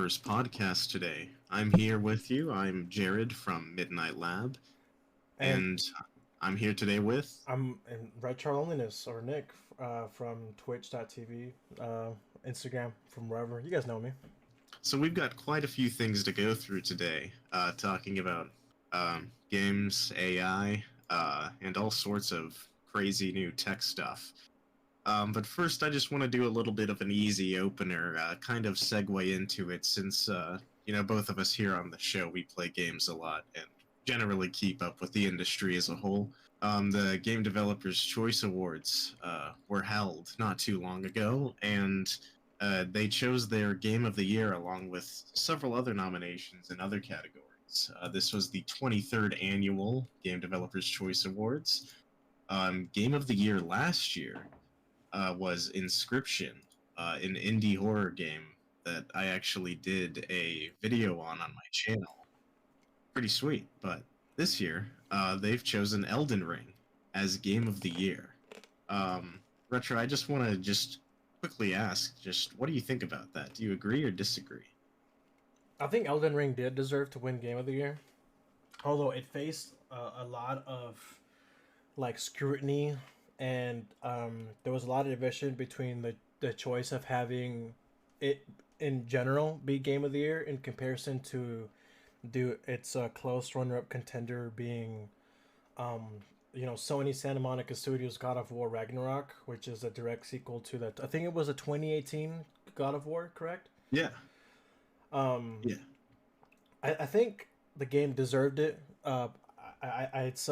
first podcast today. I'm here with you. I'm Jared from Midnight Lab, And and I'm here today with. I'm in Retro Loneliness or Nick from Twitch.tv, Instagram from wherever. You guys know me. So, we've got quite a few things to go through today, talking about games, AI, and all sorts of crazy new tech stuff. But first, I just want to do a little bit of an easy opener, kind of segue into it, since both of us here on the show we play games a lot and generally keep up with the industry as a whole. The Game Developers Choice Awards were held not too long ago, and they chose their Game of the Year along with several other nominations in other categories. This was the 23rd annual Game Developers Choice Awards. Game of the Year last year was Inscription, an indie horror game that I actually did a video on my channel. Pretty sweet, but this year they've chosen Elden Ring as Game of the Year. Retro, I just want to just quickly ask, just what do you think about that? Do you agree or disagree? I think Elden Ring did deserve to win Game of the Year, although it faced a lot of scrutiny, and there was a lot of division between the choice of having it in general be Game of the Year in comparison to do its close runner-up contender being um, Sony Santa Monica Studios God of War Ragnarok, which is a direct sequel to that. I think it was a 2018 God of War, correct? Yeah, Um, yeah. I think the game deserved it. It's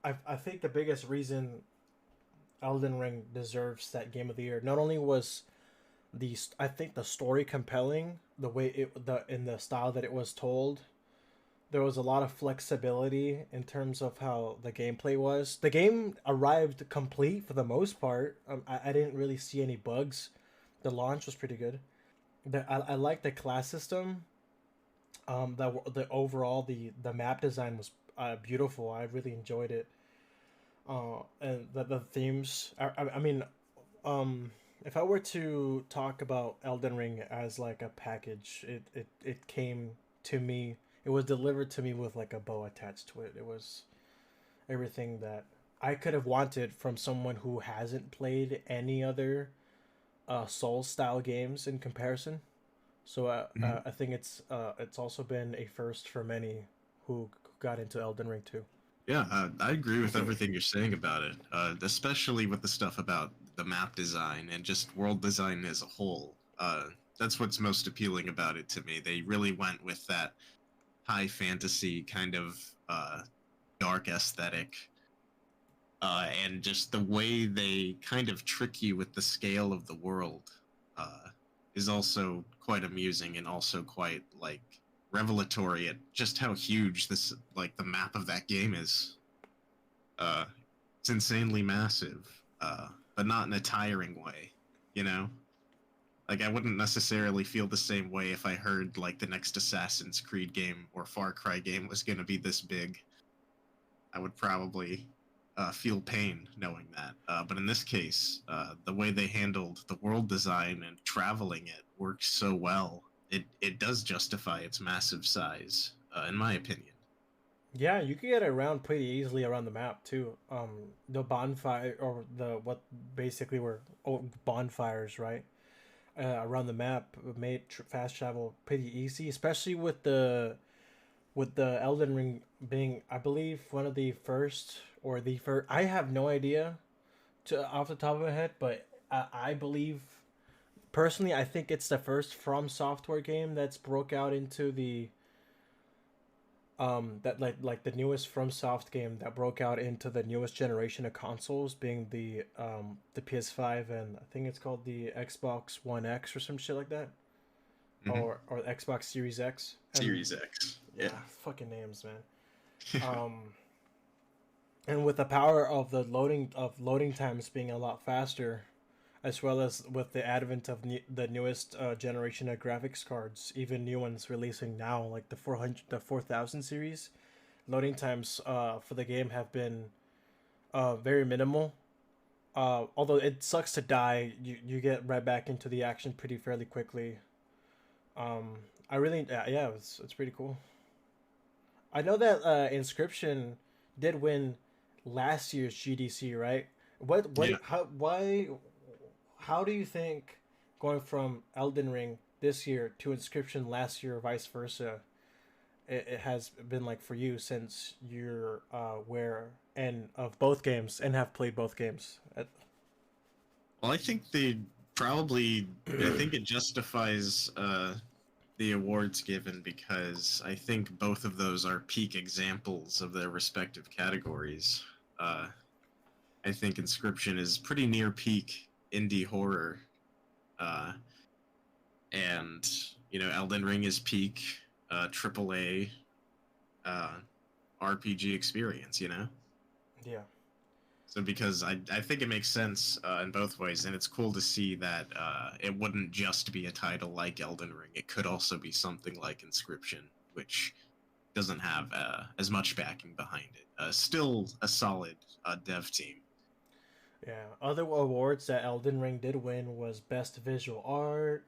I think the biggest reason Elden Ring deserves that Game of the Year not only was I think the story compelling, the way in the style that it was told. There was a lot of flexibility in terms of how the gameplay was. The game arrived complete for the most part. I didn't really see any bugs. The launch was pretty good. I like the class system. The overall the map design was beautiful. I really enjoyed it. And the themes. I mean, if I were to talk about Elden Ring as like a package, it came to me. It was delivered to me with like a bow attached to it. It was everything that I could have wanted from someone who hasn't played any other Soul style games in comparison. So Mhm. I think it's also been a first for many who got into Elden Ring too. Yeah, I agree with everything you're saying about it, especially with the stuff about the map design and just world design as a whole. That's what's most appealing about it to me. They really went with that high fantasy kind of dark aesthetic, and just the way they kind of trick you with the scale of the world uh, is also quite amusing and also quite like revelatory at just how huge this like the map of that game is. Uh, it's insanely massive, but not in a tiring way. You know, like I wouldn't necessarily feel the same way if I heard like the next Assassin's Creed game or Far Cry game was going to be this big. I would probably feel pain knowing that. But in this case, the way they handled the world design and traveling it works so well. It does justify its massive size, in my opinion. Yeah, you can get around pretty easily around the map too. The bonfire or the what basically were bonfires, right? Around the map made fast travel pretty easy, especially with the Elden Ring being, I believe, one of the first or the first. I have no idea to off the top of my head, but I believe personally, I think it's the first From Software game that's broke out into the that like the newest From Soft game that broke out into the newest generation of consoles, being the PS5 and I think it's called the Xbox One X or some shit like that, Hmm. or the Xbox Series X. And Series X, yeah, yeah. fucking names, man. And with the power of the loading times being a lot faster, as well as with the advent of the newest generation of graphics cards, even new ones releasing now, like the 4000 series, loading times for the game have been very minimal. Although it sucks to die, you get right back into the action pretty fairly quickly. I really yeah, it's pretty cool. I know that Inscription did win last year's GDC, right? Yeah. How do you think going from Elden Ring this year to Inscription last year, or vice versa, it has been like for you since you're aware and of both games and have played both games? Well, I think they probably. I think it justifies the awards given because I think both of those are peak examples of their respective categories. Uh, I think Inscription is pretty near peak indie horror, uh, and Elden Ring is peak AAA uh, RPG experience. Yeah. So because I think it makes sense in both ways, and it's cool to see that it wouldn't just be a title like Elden Ring. It could also be something like Inscription, which doesn't have as much backing behind it. Still a solid dev team. Yeah. Other awards that Elden Ring did win was Best Visual Art,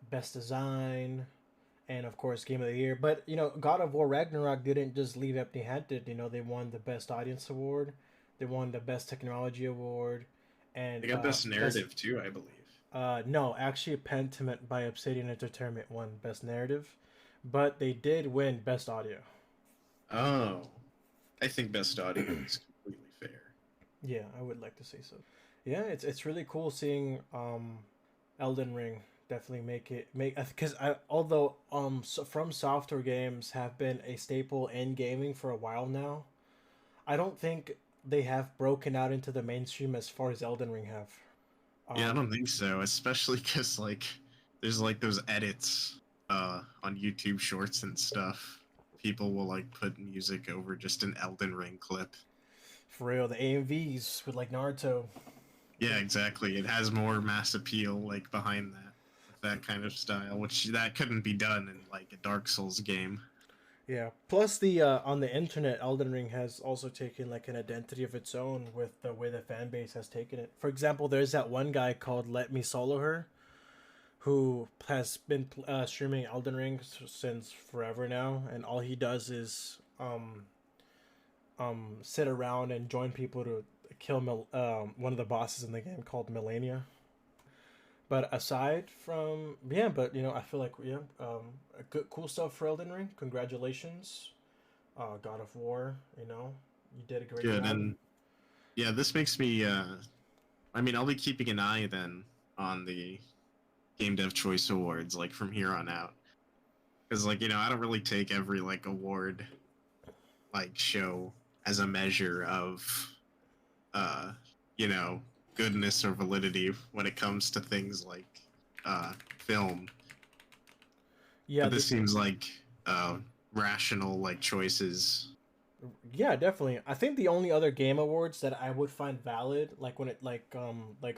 Best Design, and of course Game of the Year. But God of War Ragnarok didn't just leave empty-handed. They won the Best Audience Award, they won the Best Technology Award, and They got best best. narrative too, I believe. No, actually, Pentiment by Obsidian Entertainment won Best Narrative, but they did win Best Audio. Oh, I think best audio is completely fair. Yeah, I would like to say so. Yeah, it's really cool seeing Elden Ring definitely make because I although From Software games have been a staple in gaming for a while now, I don't think they have broken out into the mainstream as far as Elden Ring have. Yeah, I Um, don't think so, especially because there's like those edits on YouTube Shorts and stuff. People will like put music over just an Elden Ring clip. for real, the AMVs with like Naruto. Yeah, exactly. It has more mass appeal like behind that with that kind of style, which that couldn't be done in like a Dark Souls game. Yeah. Plus the on the internet, Elden Ring has also taken like an identity of its own with the way the fan base has taken it. For example, there's that one guy called Let Me Solo Her who has been streaming Elden Ring since forever now, and all he does is sit around and join people to kill one of the bosses in the game called Melania. But aside from but I feel like good cool stuff for Elden Ring. Congratulations, God of War. You did a great Good, job. and yeah, this makes me. I mean, I'll be keeping an eye then on the Game Dev Choice Awards, like from here on out, because I don't really take every like award like show as a measure of uh, you know, goodness or validity when it comes to things like film. Yeah, But this seems like rational like choices. yeah, definitely. I think the only other game awards that I would find valid, like when it like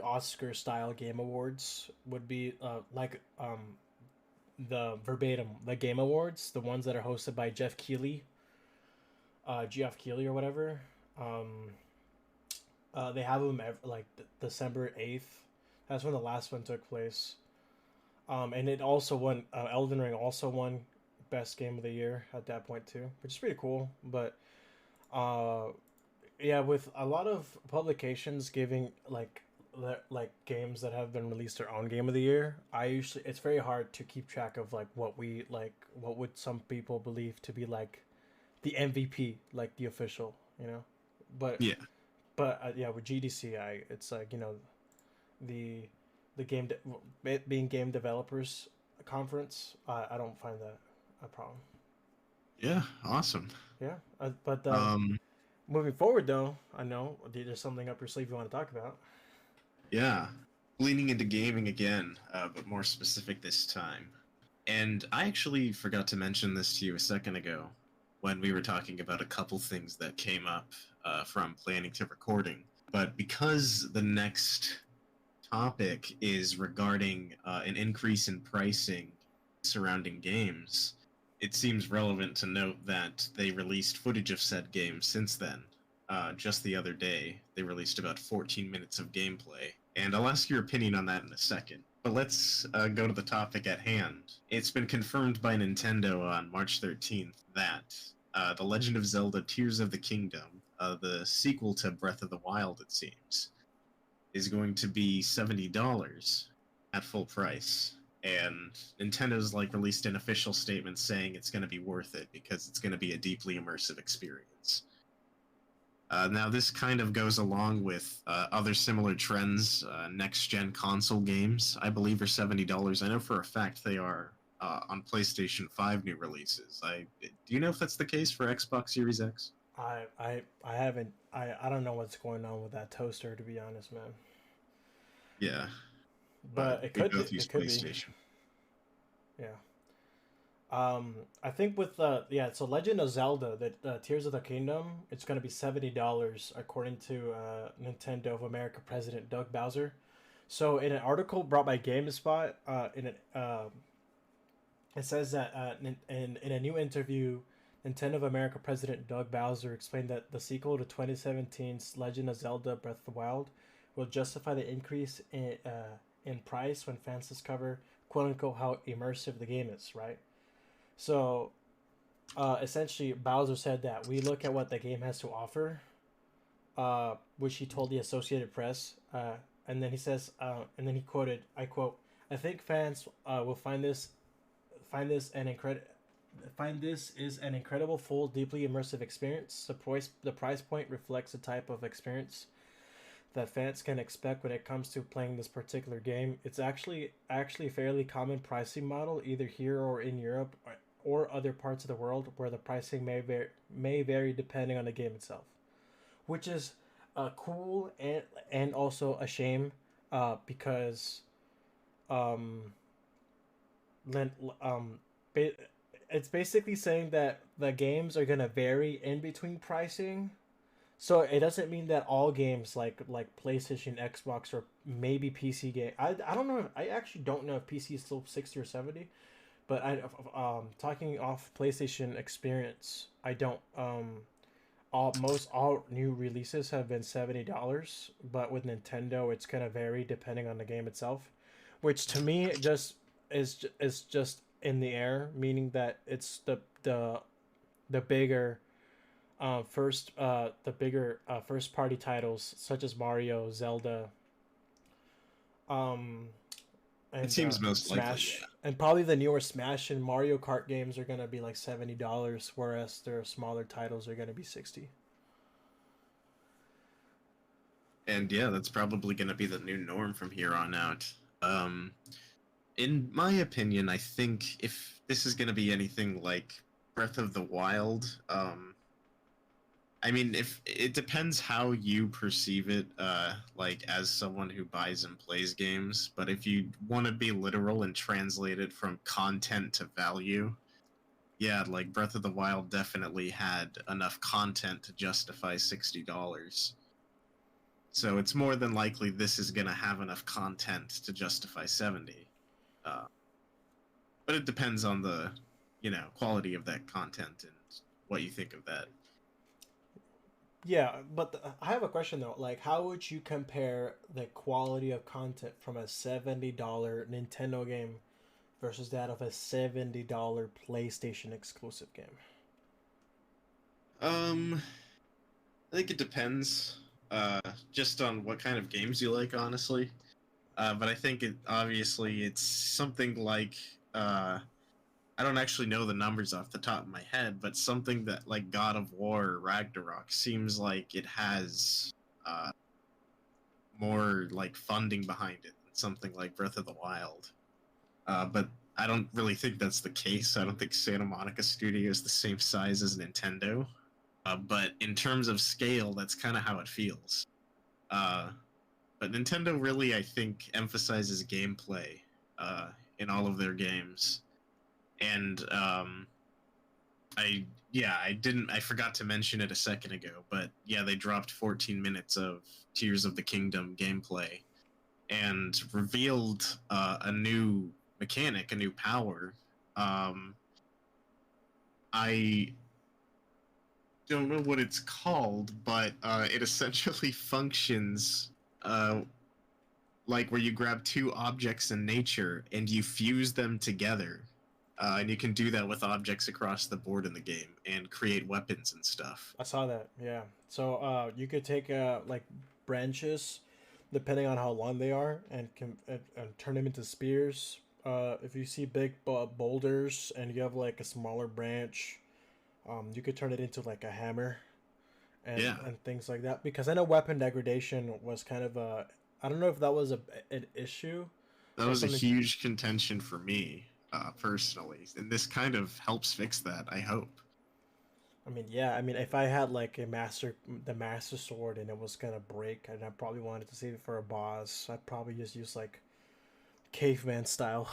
Oscar style game awards, would be the verbatim the game awards, the ones that are hosted by Jeff Keighley, Geoff Keighley or whatever. Um, they have them like December 8th. That's when the last one took place. And it also won. Elden Ring also won best game of the year at that point too, which is pretty cool. But uh, yeah, with a lot of publications giving like games that have been released their own game of the year, it's very hard to keep track of like what would some people believe to be like the MVP, like the official, But Yeah, yeah, with GDC, it's like the the it being game developers conference. I don't find that a problem. yeah, awesome. Yeah, but Um, moving forward though, I know there's something up your sleeve you want to talk about. yeah, leaning into gaming again, but more specific this time. And I actually forgot to mention this to you a second ago when we were talking about a couple things that came up from planning to recording. But because the next topic is regarding an increase in pricing surrounding games, it seems relevant to note that they released footage of said game since then. Just the other day, they released about 14 minutes of gameplay, and I'll ask your opinion on that in a second. But let's go to the topic at hand. It's been confirmed by Nintendo on March 13th that The Legend of Zelda Tears of the Kingdom, the sequel to Breath of the Wild, it seems, is going to be $70 at full price. And Nintendo's released an official statement saying it's going to be worth it because it's going to be a deeply immersive experience. Now, this kind of goes along with other similar trends. Next-gen console games, I believe, are $70. I know for a fact they are on PlayStation 5 new releases. Do you know if that's the case for Xbox Series X? I haven't. I don't know what's going on with that toaster, to be honest, man. Yeah, but But it we could both use it could be. PlayStation. Yeah. I think with so Legend of Zelda, the Tears of the Kingdom, it's gonna be $70 according to Nintendo of America President Doug Bowser. So in an article brought by GameSpot, it says that in a new interview, Nintendo of America President Doug Bowser explained that the sequel to 2017's Legend of Zelda: Breath of the Wild will justify the increase in price when fans discover "quote unquote" how immersive the game is. Right. So, essentially, Bowser said that we look at what the game has to offer, which he told the Associated Press, and then he says, and then he quoted, I quote, "I think fans will find this is an incredible, full, deeply immersive experience. The price point reflects the type of experience that fans can expect when it comes to playing this particular game. It's actually a fairly common pricing model, either here or in Europe or other parts of the world, where the pricing may vary depending on the game itself," which is cool and also a shame, because um, then it's basically saying that the games are gonna vary in between pricing. So it doesn't mean that all games like PlayStation, Xbox, or maybe PC game. I don't know. I actually don't know if PC is still 60 or 70. But talking off PlayStation experience, I don't all new releases have been $70, but with Nintendo it's gonna vary depending on the game itself, which to me just is just in the air, meaning that it's the bigger first party titles such as Mario, Zelda, um, It and seems most likely, Smash, yeah. and probably the newer Smash and Mario Kart games are gonna be like $70, whereas their smaller titles are gonna be 60. And yeah, that's probably going to be the new norm from here on out. Um, in my opinion, I think if this is going to be anything like Breath of the Wild, I mean, if it depends how you perceive it, as someone who buys and plays games. But if you want to be literal and translate it from content to value, yeah, like Breath of the Wild definitely had enough content to justify $60. So it's more than likely this is going to have enough content to justify 70. Uh, but it depends on the, quality of that content and what you think of that. Yeah, but I have a question though. Like, how would you compare the quality of content from a $70 Nintendo game versus that of a $70 PlayStation exclusive game? Um, I think it depends, just on what kind of games you like, honestly. But I think it's something like, I don't actually know the numbers off the top of my head, but something that like God of War or Ragnarok seems like it has more like funding behind it than something like Breath of the Wild. But I don't really think that's the case. I don't think Santa Monica Studio is the same size as Nintendo. But in terms of scale, that's kind of how it feels. Uh, but Nintendo really, I think, emphasizes gameplay in all of their games. And I forgot to mention it a second ago, but yeah, they dropped 14 minutes of Tears of the Kingdom gameplay and revealed a new mechanic, a new power. I don't know what it's called, but it essentially functions like where you grab two objects in nature and you fuse them together. And you can do that with objects across the board in the game and create weapons and stuff. I saw that. Yeah. So you could take like branches, depending on how long they are, and turn them into spears. If you see big boulders and you have like a smaller branch, you could turn it into like a hammer, Yeah, and things like that. Because I know weapon degradation was kind of a, I don't know if that was an issue that or was a something. huge contention for me personally, and this kind of helps fix that. I hope. I mean, yeah. I mean, if I had like the master sword, and it was gonna break, and I probably wanted to save it for a boss, I'd probably just use like caveman style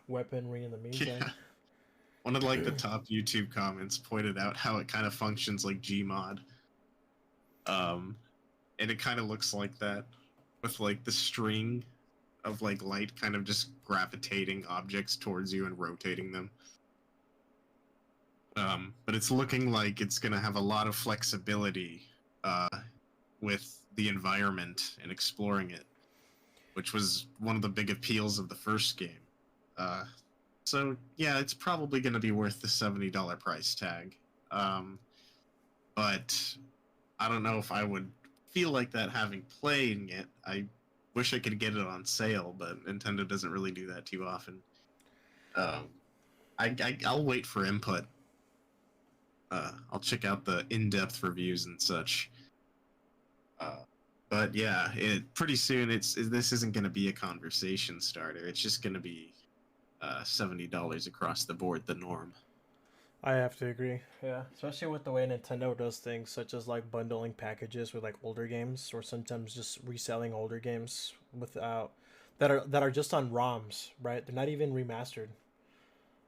weaponry in the meantime. Yeah. One of like the top YouTube comments pointed out how it kind of functions like Gmod. Um, and it kind of looks like that with like the string of like light kind of just gravitating objects towards you and rotating them. But it's looking like it's gonna have a lot of flexibility uh, with the environment and exploring it, which was one of the big appeals of the first game. Uh, so yeah, it's probably gonna be worth the $70 price tag. Um, but I don't know if I would feel like that having playing it. I wish I could get it on sale, but Nintendo doesn't really do that too often. Um, I'll wait for input. I'll check out the in-depth reviews and such. Uh, but yeah, it pretty soon this isn't going to be a conversation starter. It's just going to be $70 across the board, the norm. I have to agree. Yeah, especially with the way Nintendo does things, such as like bundling packages with like older games, or sometimes just reselling older games without that are just on ROMs, right? They're not even remastered.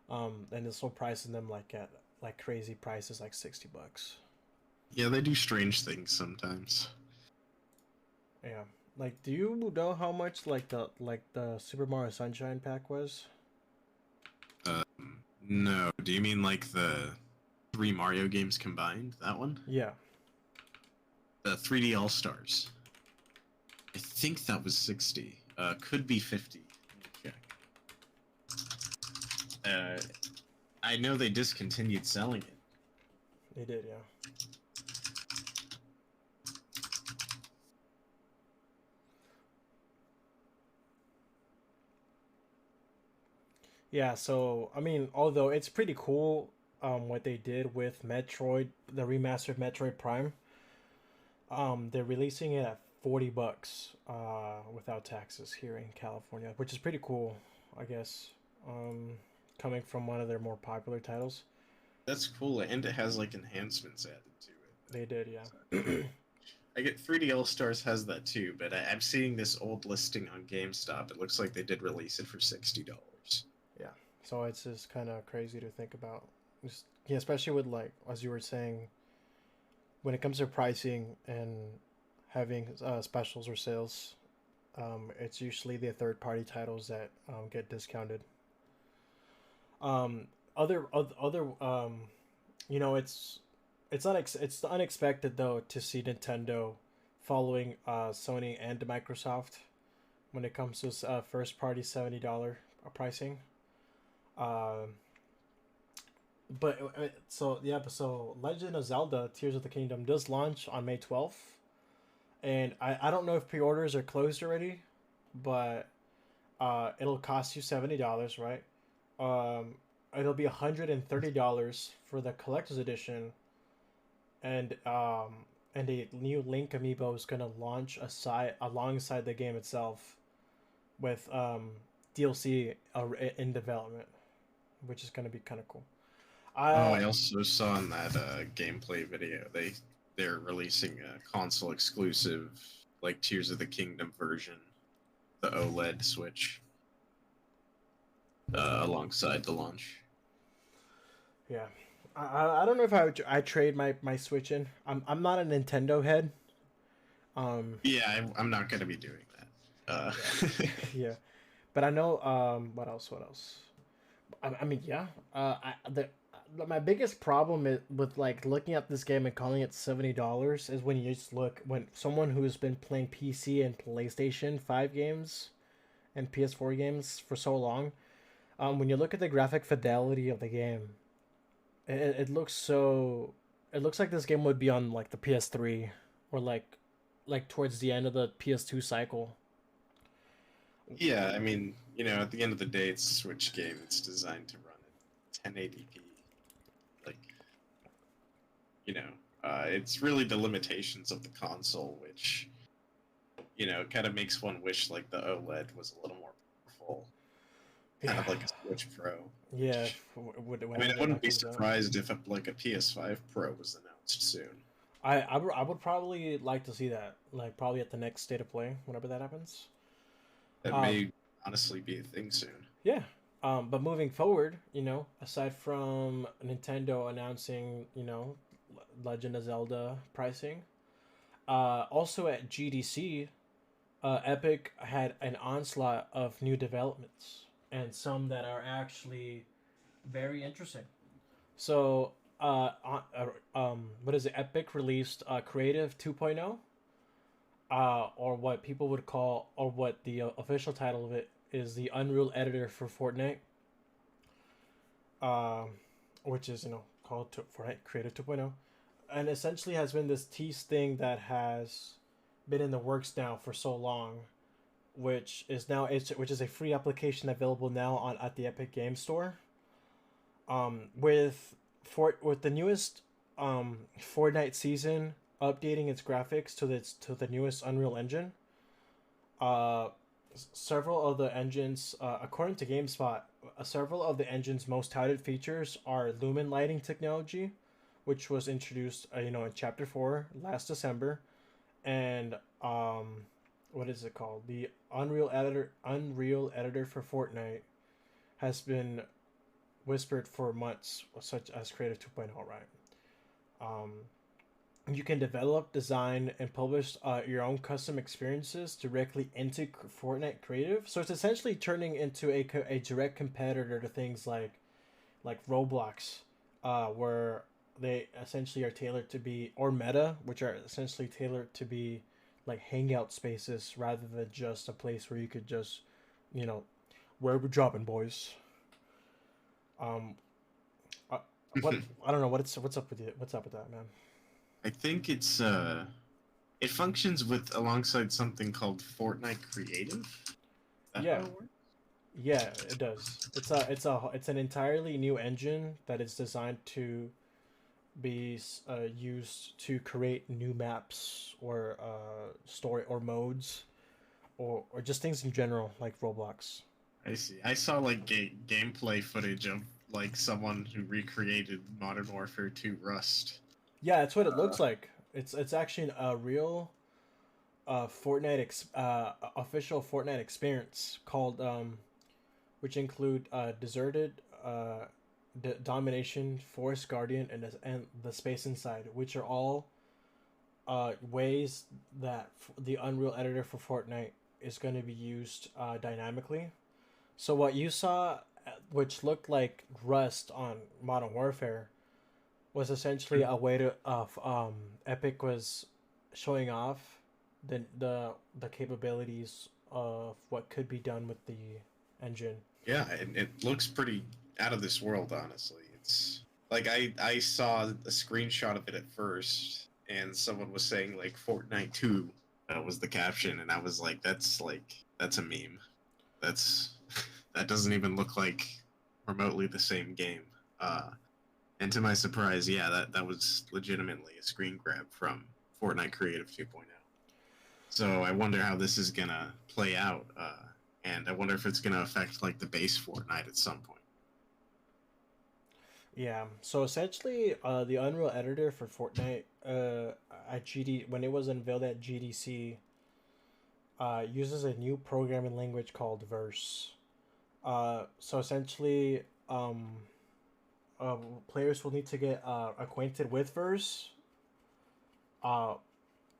And they're still pricing them like at like crazy prices, like $60. Yeah, they do strange things sometimes. Yeah. Like, do you know how much like the Super Mario Sunshine pack was? No, do you mean like the three Mario games combined? That one? Yeah. The 3D All Stars. I think that was 60. Could be 50. Let me check. I know they discontinued selling it. They did, yeah. Yeah, so I mean, although it's pretty cool what they did with Metroid, the remastered Metroid Prime. They're releasing it at $40 without taxes here in California, which is pretty cool, I guess. Coming from one of their more popular titles. That's cool, and it has like enhancements added to They did, it. yeah. I get 3D All Stars has that too, but I'm seeing this old listing on GameStop. It looks like they did release it for $60. Yeah. So it's just kind of crazy to think about. Just, yeah, especially with like as you were saying, when it comes to pricing and having specials or sales, it's usually the third party titles that get discounted. Um, other you know, it's unexpected though to see Nintendo following Sony and Microsoft when it comes to first party $70 pricing. Um, so yeah, so Legend of Zelda: Tears of the Kingdom does launch on May 12th, and I don't know if pre-orders are closed already, but it'll cost you $70, right? Um, it'll be $130 for the collector's edition, and a new Link amiibo is gonna launch aside alongside the game itself with DLC in development, which is gonna be kind of cool. Oh, I I also saw in that gameplay video they're releasing a console exclusive like Tears of the Kingdom version, the OLED Switch, alongside the launch. Yeah, I don't know if I trade my Switch in. I'm not a Nintendo head. Um, Yeah, I'm not gonna be doing that. yeah, yeah, but I know what else? What else? I mean, yeah. my biggest problem with like looking at this game and calling it $70 is when you just look when someone who's been playing PC and PlayStation 5 games and PS4 games for so long, when you look at the graphic fidelity of the game, it looks so. It looks like this game would be on like the PS3 or like towards the end of the PS2 cycle. Yeah, I mean, at the end of the day, it's a Switch game. It's designed to run at 1080p. Like, you know, it's really the limitations of the console, which, kind of makes one wish like the OLED was a little more powerful, kind Yeah, of like a Switch Pro. yeah. Which, I mean, I Whenever wouldn't that be comes out. surprised if like a PS5 Pro was announced soon. I would probably like to see that, like probably at the next state of play, whenever that happens. That Um, may honestly be a thing soon. yeah. But moving forward, aside from Nintendo announcing, Legend of Zelda pricing, also at GDC, Epic had an onslaught of new developments and some that are actually very interesting. So, what is it? Epic released Creative 2.0, or what people would call, or what the official title of it is, the Unreal Editor for Fortnite, um, which is called Fortnite Creative 2.0, and essentially has been this tease thing that has been in the works now for so long, which is a free application available now on at the Epic Game Store. With the newest Fortnite season updating its graphics to the newest Unreal Engine. Uh, Several of the engines, according to GameSpot, several of the engine's most touted features are lumen lighting technology, which was introduced, in Chapter 4 last December, and what is it called? The Unreal Editor for Fortnite has been whispered for months, such as Creative 2.0, right? Um, you can develop, design, and publish your own custom experiences directly into Fortnite Creative. So it's essentially turning into a direct competitor to things like Roblox, where they essentially are tailored to be, or Meta, which are essentially tailored to be like hangout spaces rather than just a place where you could just, you know, where we're dropping, boys. Um, uh, what I don't know what's up with you. What's up with that, man? I think it functions with alongside something called Fortnite Creative. Is that how Yeah, it works? yeah, it does. It's an entirely new engine that is designed to be used to create new maps or story or modes or just things in general like Roblox. I see. I saw like gameplay footage of like someone who recreated Modern Warfare 2 Rust. Yeah, that's what it Uh, looks like. It's actually a real official Fortnite experience called which include Deserted, Domination, Forest Guardian, and the Space Inside, which are all ways that the Unreal Editor for Fortnite is going to be used dynamically. So what you saw, which looked like Rust on Modern Warfare, was essentially a way to Epic was showing off the capabilities of what could be done with the engine. yeah, it looks pretty out of this world, honestly. It's like I saw a screenshot of it at first, and someone was saying like Fortnite 2 was the caption, and I was like, that's a meme. That's that doesn't even look like remotely the same game. And to my surprise, yeah, that was legitimately a screen grab from Fortnite Creative 2.0. So I wonder how this is gonna play out, and I wonder if it's gonna affect like the base Fortnite at some point. Yeah. So essentially, the Unreal Editor for Fortnite, at GD when it was unveiled at GDC, uses a new programming language called Verse. So essentially, uh, players will need to get acquainted with Verse, uh,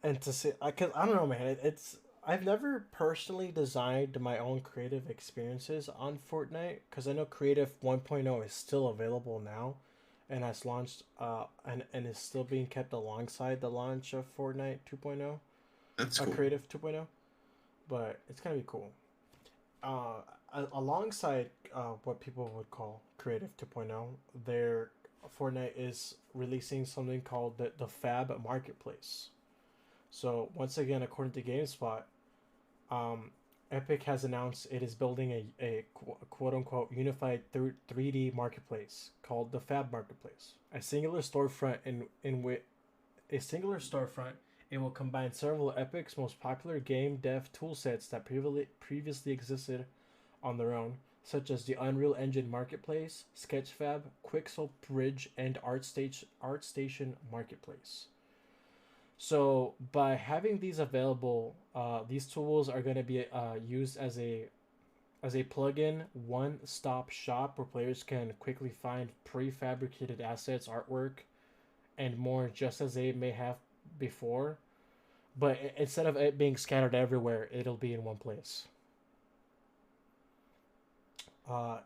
and to see, cause I don't know, man. It's I've never personally designed my own creative experiences on Fortnite because I know Creative 1.0 is still available now, and has launched and is still being kept alongside the launch of Fortnite 2.0, That's cool. Creative 2.0. But it's gonna be cool. Alongside what people would call Creative 2.0, their Fortnite is releasing something called the Fab Marketplace. So once again, according to GameSpot, um, Epic has announced it is building a quote unquote unified 3D marketplace called the Fab Marketplace. A singular storefront in which a singular storefront. It will combine several of Epic's most popular game dev toolsets that previously existed on their own, such as the Unreal Engine Marketplace, Sketchfab, Quixel Bridge, and ArtStation Marketplace. So by having these available, these tools are going to be used as a plugin one-stop shop where players can quickly find prefabricated assets, artwork, and more, just as they may have before. But instead of it being scattered everywhere, it'll be in one place.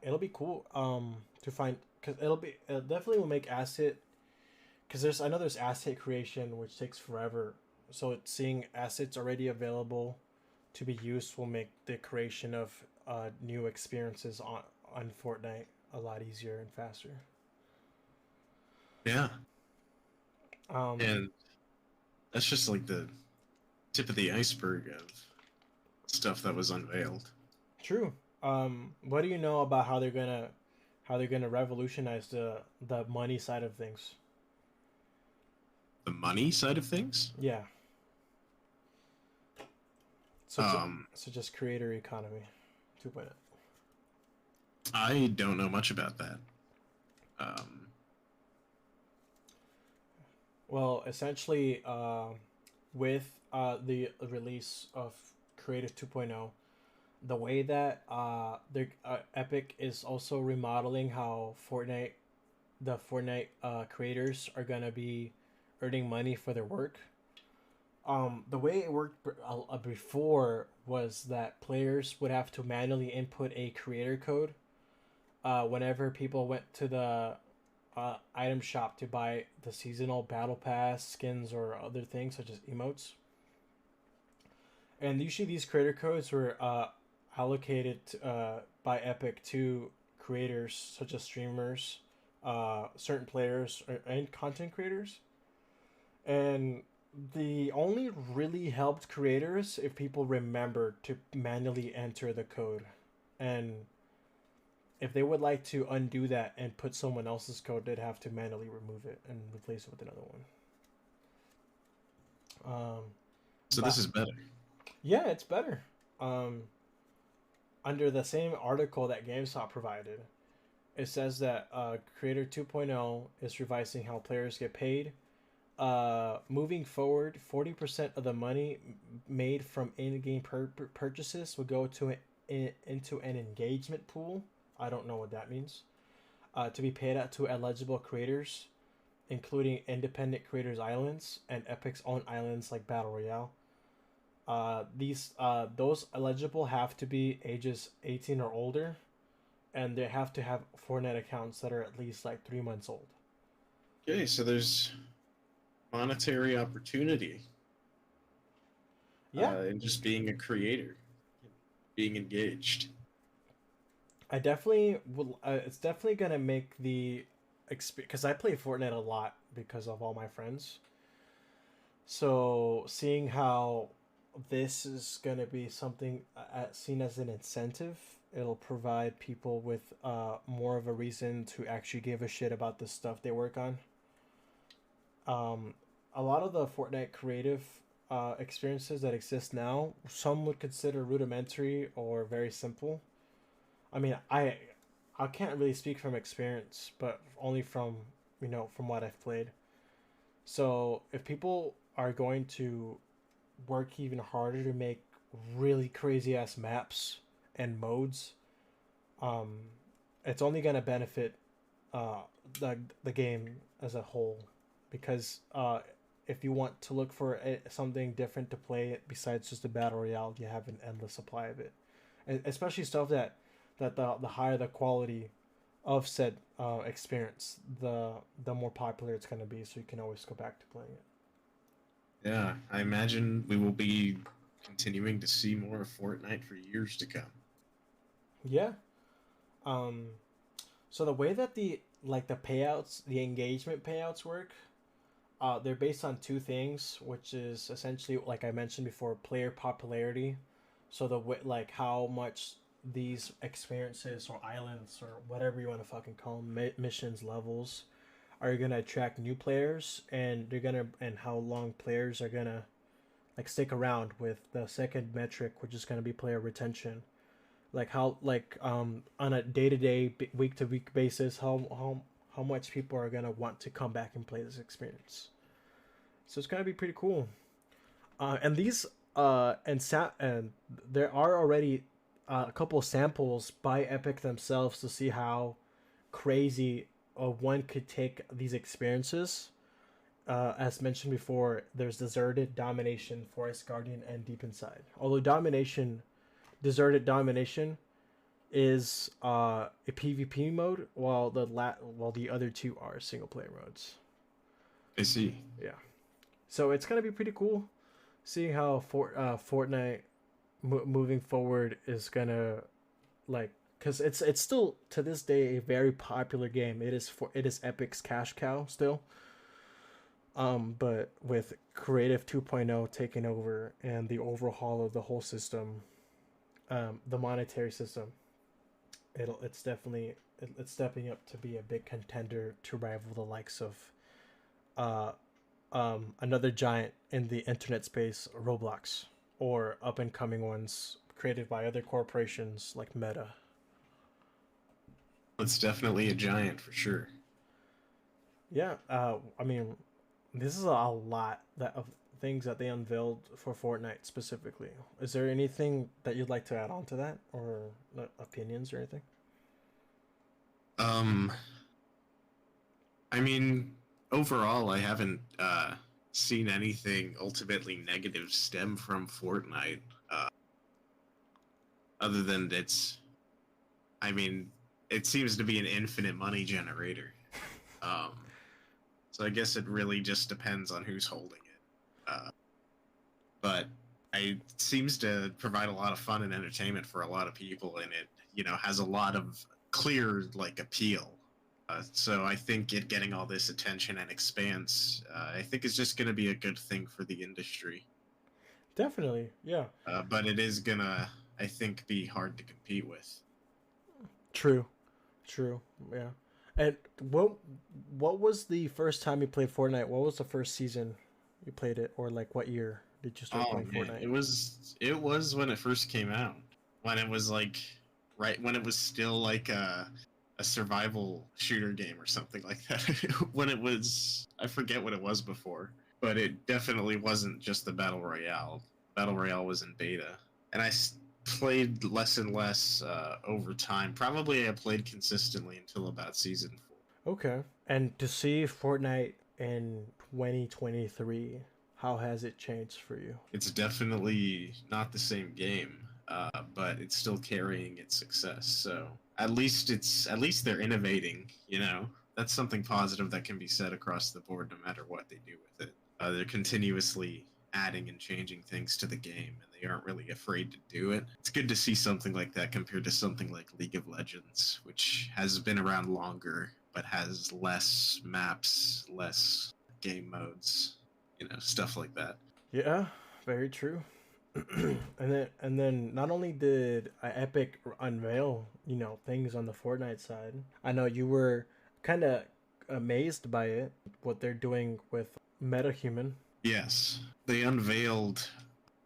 It'll be cool to find, because it definitely will make asset, because I know there's asset creation which takes forever. So seeing assets already available to be used will make the creation of new experiences on Fortnite a lot easier and faster. Yeah, Um, and that's just like the tip of the iceberg of stuff that was unveiled. True. What do you know about how they're gonna revolutionize the money side of things? The money side of things. Yeah, such a, Um, such as creator economy, 2.0. I don't know much about that. Um, Well, essentially, with the release of Creative 2.0, the way that Epic is also remodeling how the Fortnite creators are gonna be earning money for their work. The way it worked before was that players would have to manually input a creator code whenever people went to the item shop to buy the seasonal battle pass skins or other things such as emotes. And usually these creator codes were allocated by Epic to creators such as streamers, certain players, and content creators. And the only really helped creators if people remembered to manually enter the code. And if they would like to undo that and put someone else's code, they'd have to manually remove it and replace it with another one. so But this is better. yeah, it's better. Um, Under the same article that GameStop provided, it says that Creator 2.0 is revising how players get paid. Moving forward, 40% of the money made from in-game purchases will go into an engagement pool. I don't know what that means. To be paid out to eligible creators, including independent creators islands and Epic's own islands like Battle Royale. Those eligible have to be ages 18 or older, and they have to have Fortnite accounts that are at least like 3 months old. Okay, so there's monetary opportunity Yeah, in just being a creator, being engaged. I definitely will. It's definitely gonna make the experience, because I play Fortnite a lot because of all my friends. So seeing how this is gonna be something seen as an incentive, it'll provide people with more of a reason to actually give a shit about the stuff they work on. Um, a lot of the Fortnite creative experiences that exist now, some would consider rudimentary or very simple. I mean, I can't really speak from experience, but only from from what I've played. So if people are going to work even harder to make really crazy ass maps and modes, um, it's only gonna benefit uh, the game as a whole, because if you want to look for something different to play besides just a battle royale, you have an endless supply of it, and especially stuff that the higher the quality, of said experience, the more popular it's gonna be. So you can always go back to playing it. Yeah, I imagine we will be continuing to see more of Fortnite for years to come. Yeah. Um. So the way that the payouts, the engagement payouts work, they're based on two things, which is essentially, like I mentioned before, player popularity. So the way, like how much these experiences or islands or whatever you want to fucking call them, missions, levels, are gonna attract new players, and they're gonna and how long players are gonna like stick around with the second metric, which is gonna be player retention. Like how on a day to day, week to week basis, how much people are gonna want to come back and play this experience. So it's gonna be pretty cool. And these and there are already a couple samples by Epic themselves to see how crazy one could take these experiences. As mentioned before, there's Deserted, Domination, Forest Guardian, and Deep Inside. Although Deserted Domination is a PvP mode, while the other two are single player modes. I see. Yeah, so it's gonna be pretty cool seeing how Fortnite moving forward is gonna like, because it's still to this day a very popular game. It is Epic's cash cow still. But with Creative 2.0 taking over and the overhaul of the whole system, the monetary system, it's stepping up to be a big contender to rival the likes of uh another giant in the internet space, Roblox, or up and coming ones created by other corporations like Meta. It's definitely a giant for sure. Yeah, I mean, this is a lot of things that they unveiled for Fortnite specifically. Is there anything that you'd like to add on to that, or opinions or anything? Um, I mean, overall, I haven't seen anything ultimately negative stem from Fortnite, uh, other than I mean, it seems to be an infinite money generator. Um, so I guess it really just depends on who's holding it. But it seems to provide a lot of fun and entertainment for a lot of people, and it has a lot of clear like appeal. So I think it getting all this attention and expanse, I think is just going to be a good thing for the industry. Definitely, yeah. But it is gonna, I think, be hard to compete with. True, true, yeah. And what was the first time you played Fortnite? What was the first season you played it, or like what year did you start Oh playing man, Fortnite? it was when it first came out, when it was like right when it was still like a survival shooter game or something like that. When it was, I forget what it was before, but it definitely wasn't just the battle royale. Battle royale was in beta, and played less and less over time. Probably I played consistently until about season 4. Okay. And to see Fortnite in 2023, how has it changed for you? It's definitely not the same game, but it's still carrying its success. So at least they're innovating. That's something positive that can be said across the board, no matter what they do with it. They're continuously adding and changing things to the game, and they aren't really afraid to do it. It's good to see something like that compared to something like League of Legends, which has been around longer but has less maps, less game modes, stuff like that. Yeah, very true. And then not only did Epic unveil, things on the Fortnite side. I know you were kind of amazed by it, what they're doing with MetaHuman. Yes, they unveiled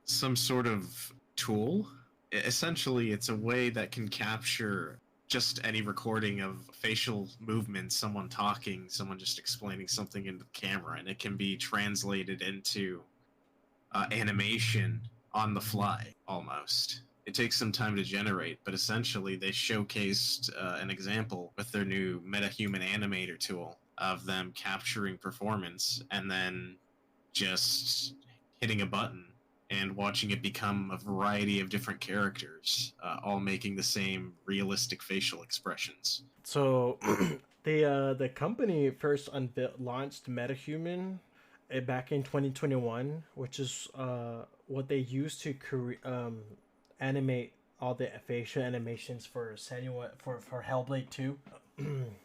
some sort of tool. Essentially, it's a way that can capture just any recording of facial movements, someone talking, someone just explaining something into the camera, and it can be translated into animation on the fly almost. It takes some time to generate, but essentially they showcased an example with their new MetaHuman animator tool of them capturing performance and then just hitting a button and watching it become a variety of different characters, all making the same realistic facial expressions. So the company first launched MetaHuman back in 2021, which is what they used to animate all the facial animations for Senua for Hellblade 2,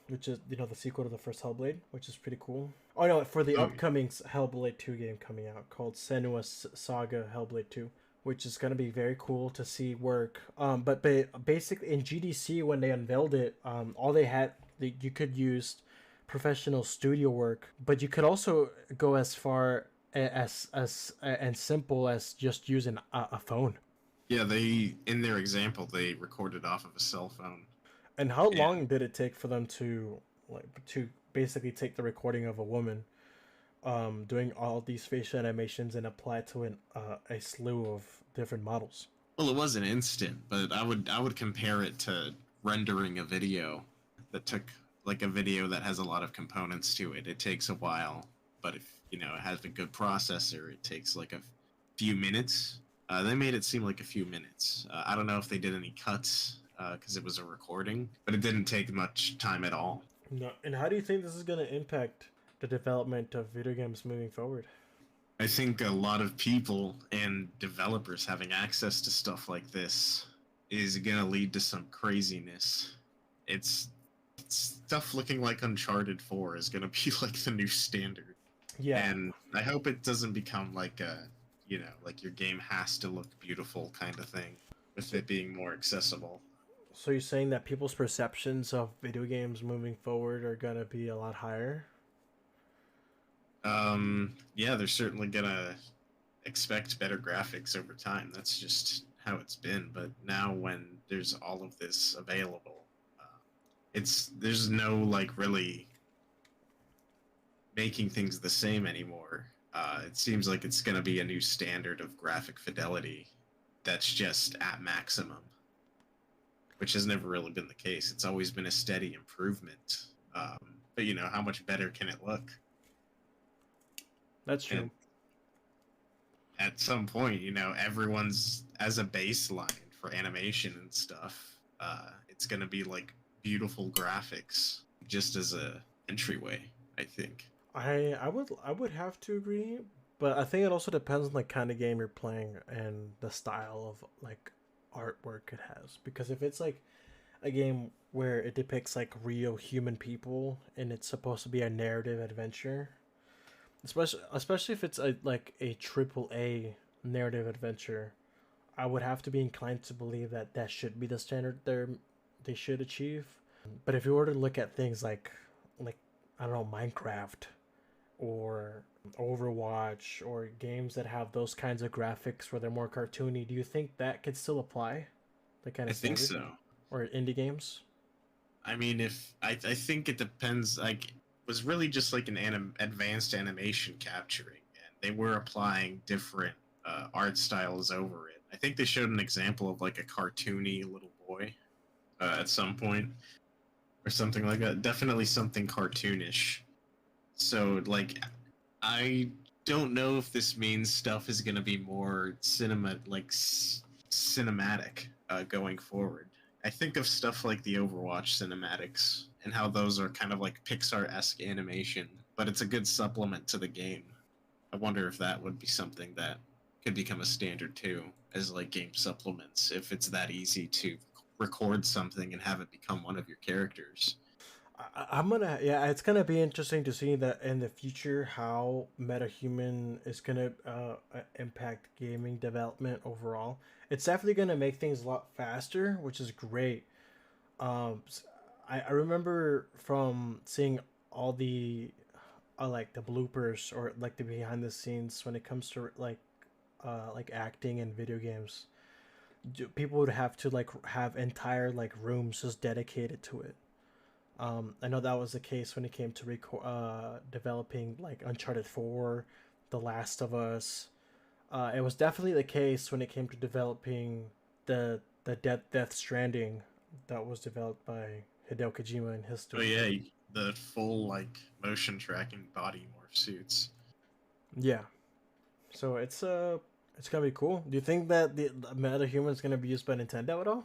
which is the sequel to the first Hellblade, which is pretty cool. Oh no, for the Oh, upcoming Hellblade 2 game coming out called Senua's Saga Hellblade 2, which is going to be very cool to see work. But basically in GDC when they unveiled it, all they had you could use professional studio work, but you could also go as far as and simple as just using a phone. yeah, they in their example they recorded off of a cell phone. And how And long did it take for them to basically take the recording of a woman doing all these facial animations and apply it to a slew of different models? well, it wasn't instant, but I would compare it to rendering a video that took like a video that has a lot of components to it. It takes a while, but if it has a good processor, it takes like a few minutes. They made it seem like a few minutes. I don't know if they did any cuts because it was a recording, but it didn't take much time at all. No. And how do you think this is going to impact the development of video games moving forward? I think a lot of people and developers having access to stuff like this is going to lead to some craziness. It's stuff looking like Uncharted 4 is going to be like the new standard. Yeah. And I hope it doesn't become like like your game has to look beautiful kind of thing with So, it being more accessible. so you're saying that people's perceptions of video games moving forward are going to be a lot higher? Yeah, they're certainly going to expect better graphics over time. That's just how it's been. But now, when there's all of this available, there's no like really making things the same anymore. It seems like it's going to be a new standard of graphic fidelity that's just at maximum, which has never really been the case. It's always been a steady improvement. But how much better can it look? That's And true. at some point, everyone's as a baseline for animation and stuff. It's gonna be like beautiful graphics, just as a entryway, I think. I would have to agree, but I think it also depends on the kind of game you're playing and the style of like artwork it has. Because if it's like a game where it depicts like real human people and it's supposed to be a narrative adventure, especially if it's like a triple A narrative adventure, I would have to be inclined to believe that that should be the standard they should achieve. But if you were to look at things like I don't know, Minecraft or Overwatch or games that have those kinds of graphics where they're more cartoony, do you think that could still apply? The kind I of think standard? so. Or indie games? I mean, if I think it depends. Like, it was really just like an advanced animation capturing, and they were applying different art styles over it. I think they showed an example of like a cartoony little boy at some point, or something like that. Definitely something cartoonish. So, like, I don't know if this means stuff is going to be more cinematic going forward. I think of stuff like the Overwatch cinematics and how those are kind of like Pixar-esque animation, but it's a good supplement to the game. I wonder if that would be something that could become a standard too, as like game supplements, if it's that easy to record something and have it become one of your characters. I'm gonna yeah, it's gonna be interesting to see that in the future how MetaHuman is gonna impact gaming development overall. It's definitely gonna make things a lot faster, which is great. I remember from seeing all the like the bloopers or like the behind the scenes when it comes to like acting in video games. People would have to like have entire like rooms just dedicated to it. I know that was the case when it came to developing like Uncharted 4, The Last of Us. It was definitely the case when it came to developing the Death Stranding that was developed by Hideo Kojima and his Oh studio. yeah, the full like motion tracking body morph suits. Yeah. So It's gonna be cool. Do you think that the metahuman is gonna be used by Nintendo at all?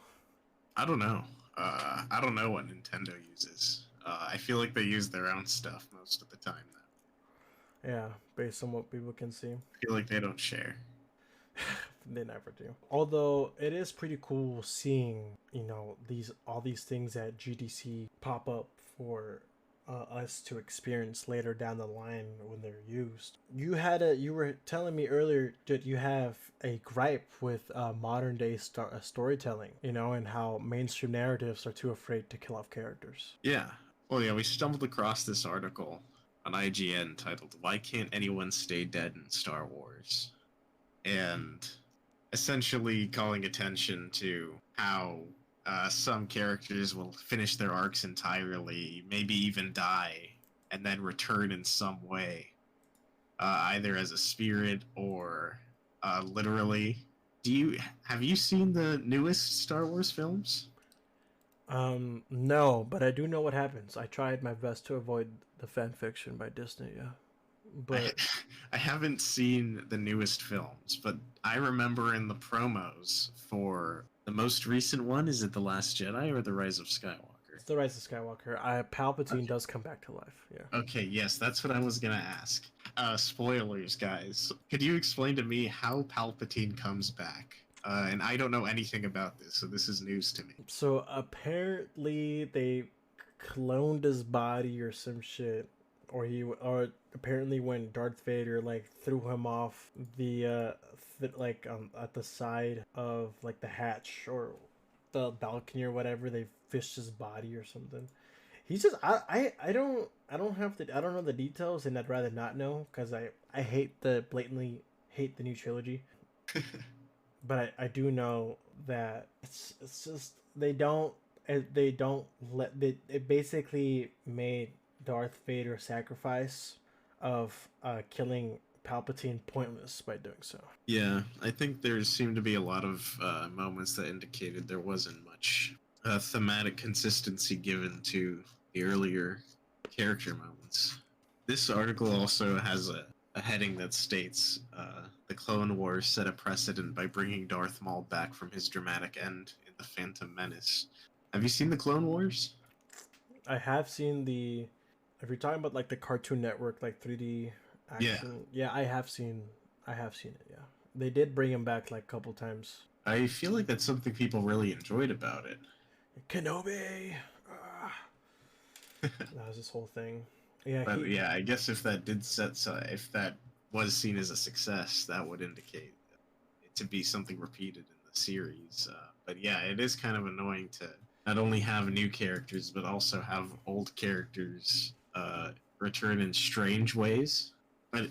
I don't know. I don't know what Nintendo uses. I feel like they use their own stuff most of the time. Though. Yeah, based on what people can see. I feel like they don't share. They never do. Although it is pretty cool seeing, these all these things at GDC pop up for us to experience later down the line when they're used. You were telling me earlier that you have a gripe with modern day storytelling, and how mainstream narratives are too afraid to kill off characters. Yeah. Well, yeah, we stumbled across this article on IGN titled "Why Can't Anyone Stay Dead in Star Wars?" and essentially calling attention to how some characters will finish their arcs entirely, maybe even die, and then return in some way, either as a spirit or literally. Have you seen the newest Star Wars films? No, but I do know what happens. I tried my best to avoid the fan fiction by Disney, yeah. I But I haven't seen the newest films, but I remember in the promos for the most recent one. Is it The Last Jedi or The Rise of Skywalker? it's the Rise of Skywalker. Palpatine Okay. does come back to life, yeah. Okay, yes, that's what I was gonna ask. Spoilers, guys. Could you explain to me how Palpatine comes back? And I don't know anything about this, so this is news to me. So apparently they cloned his body or some shit, or apparently when Darth Vader like threw him off the at the side of like the hatch or the balcony or whatever, they fished his body or something. He's just I don't know the details, and I'd rather not know because I hate the blatantly hate the new trilogy. But I do know that it's just they don't let they it basically made Darth Vader sacrifice of killing Palpatine pointless by doing so. Yeah, I think there seemed to be a lot of moments that indicated there wasn't much thematic consistency given to the earlier character moments. This article also has a heading that states the Clone Wars set a precedent by bringing Darth Maul back from his dramatic end in The Phantom Menace. Have you seen the Clone Wars? I have seen the if you're talking about like the Cartoon Network like 3D Yeah, action, yeah, I have seen it, yeah. They did bring him back like a couple times. I feel like that's something people really enjoyed about it. Kenobi. Ah. That was this whole thing. Yeah, But yeah, I guess if that did if that was seen as a success, that would indicate it to be something repeated in the series. But yeah, it is kind of annoying to not only have new characters but also have old characters return in strange ways. But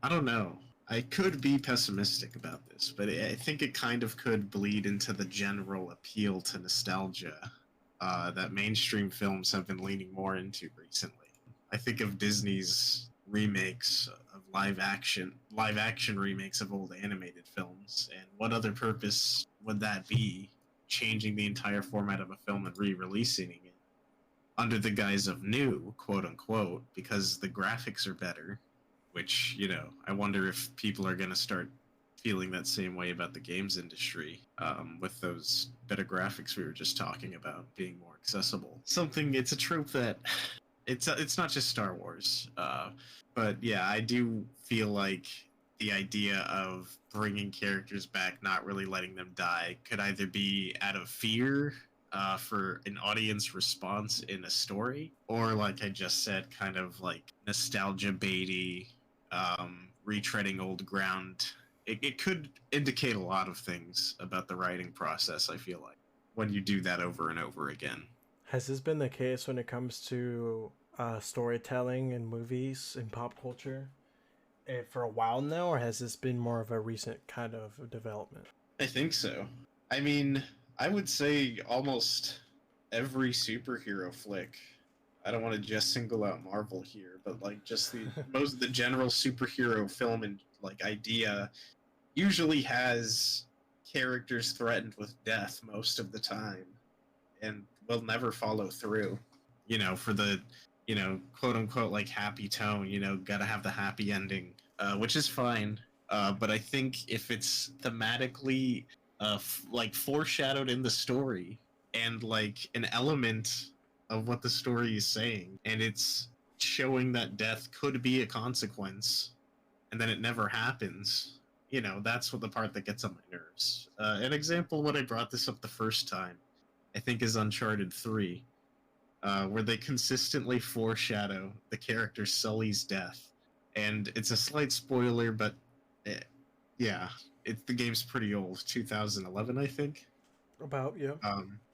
I don't know. I could be pessimistic about this, but I think it kind of could bleed into the general appeal to nostalgia that mainstream films have been leaning more into recently. I think of Disney's remakes of live action remakes of old animated films, and what other purpose would that be? Changing the entire format of a film and re-releasing it under the guise of new, quote unquote, because the graphics are better. Which I wonder if people are going to start feeling that same way about the games industry with those better graphics we were just talking about being more accessible. It's a trope that it's not just Star Wars, but yeah, I do feel like the idea of bringing characters back, not really letting them die, could either be out of fear for an audience response in a story, or like I just said, kind of like nostalgia baity, retreading old ground. It could indicate a lot of things about the writing process, I feel like, when you do that over and over again. has this been the case when it comes to storytelling in movies and pop culture for a while now, or has this been more of a recent kind of development? I think so. I mean, I would say almost every superhero flick. I don't want to just single out Marvel here, but like just the general superhero film and like idea usually has characters threatened with death most of the time and will never follow through. For the quote unquote like happy tone, gotta have the happy ending, which is fine. But I think if it's thematically like foreshadowed in the story and like an element of what the story is saying, and it's showing that death could be a consequence, and then it never happens. You know, that's what the part that gets on my nerves. An example when I brought this up the first time, I think, is Uncharted 3, where they consistently foreshadow the character Sully's death. And it's a slight spoiler, but eh, yeah, the game's pretty old, 2011, I think. About, yeah.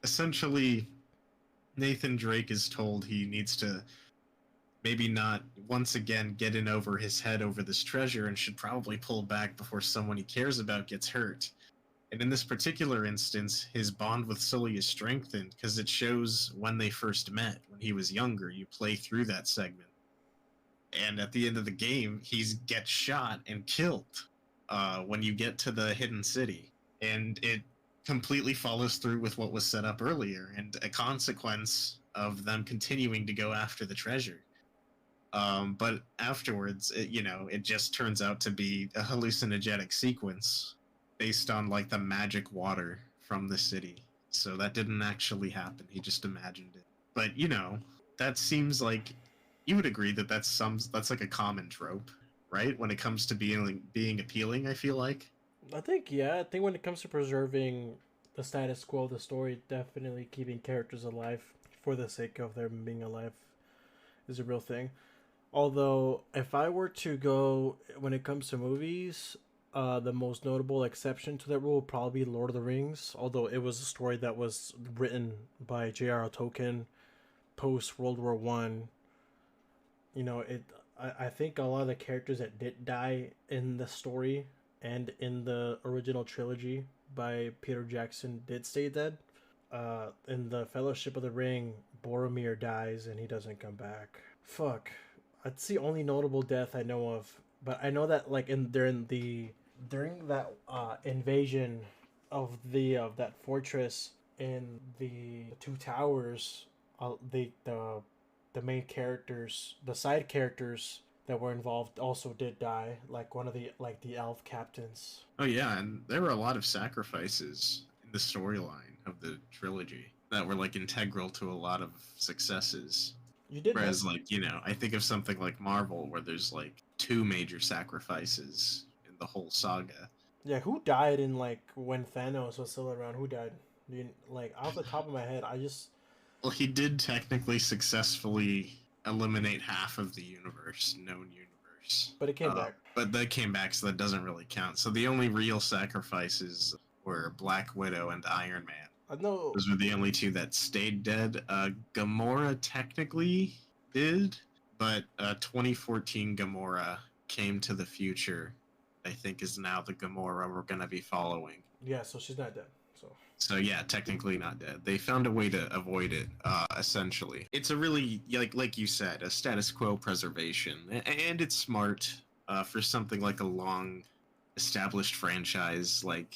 Essentially, Nathan Drake is told he needs to maybe not once again get in over his head over this treasure and should probably pull back before someone he cares about gets hurt. And in this particular instance, his bond with Sully is strengthened because it shows when they first met, when he was younger. You play through that segment. And at the end of the game, he gets shot and killed when you get to the hidden city. And it completely follows through with what was set up earlier and a consequence of them continuing to go after the treasure. But afterwards, it just turns out to be a hallucinogenic sequence based on like the magic water from the city. So that didn't actually happen. He just imagined it. But that seems like you would agree that that's like a common trope, right? When it comes to being appealing, I feel like. I think, yeah. I think when it comes to preserving the status quo of the story, definitely keeping characters alive for the sake of them being alive is a real thing. Although, if I were to go when it comes to movies, the most notable exception to that rule would probably be Lord of the Rings. Although it was a story that was written by J.R.R. Tolkien post World War One. It. I think a lot of the characters that did die in the story and in the original trilogy by Peter Jackson did stay dead. In the Fellowship of the Ring, Boromir dies and he doesn't come back. Fuck. That's the only notable death I know of. But I know that like during that invasion of that fortress in the two towers, the main characters, the side characters that were involved also did die. Like one of the elf captains. Oh yeah, and there were a lot of sacrifices in the storyline of the trilogy that were like integral to a lot of successes. You did Whereas, mention. like, I think of something like Marvel, where there's like two major sacrifices in the whole saga. Yeah, who died in like when Thanos was still around? Who died? Like off the top of my head, I just. Well, he did technically successfully eliminate half of the known universe. But it came back. But that came back, so that doesn't really count. So the only real sacrifices were Black Widow and Iron Man. I know. Those were the only two that stayed dead. Gamora technically did, but 2014 Gamora came to the future. I think is now the Gamora we're gonna be following. Yeah, so she's not dead. So yeah, technically not dead. They found a way to avoid it. Essentially, it's a really like you said, a status quo preservation, and it's smart for something like a long established franchise. Like,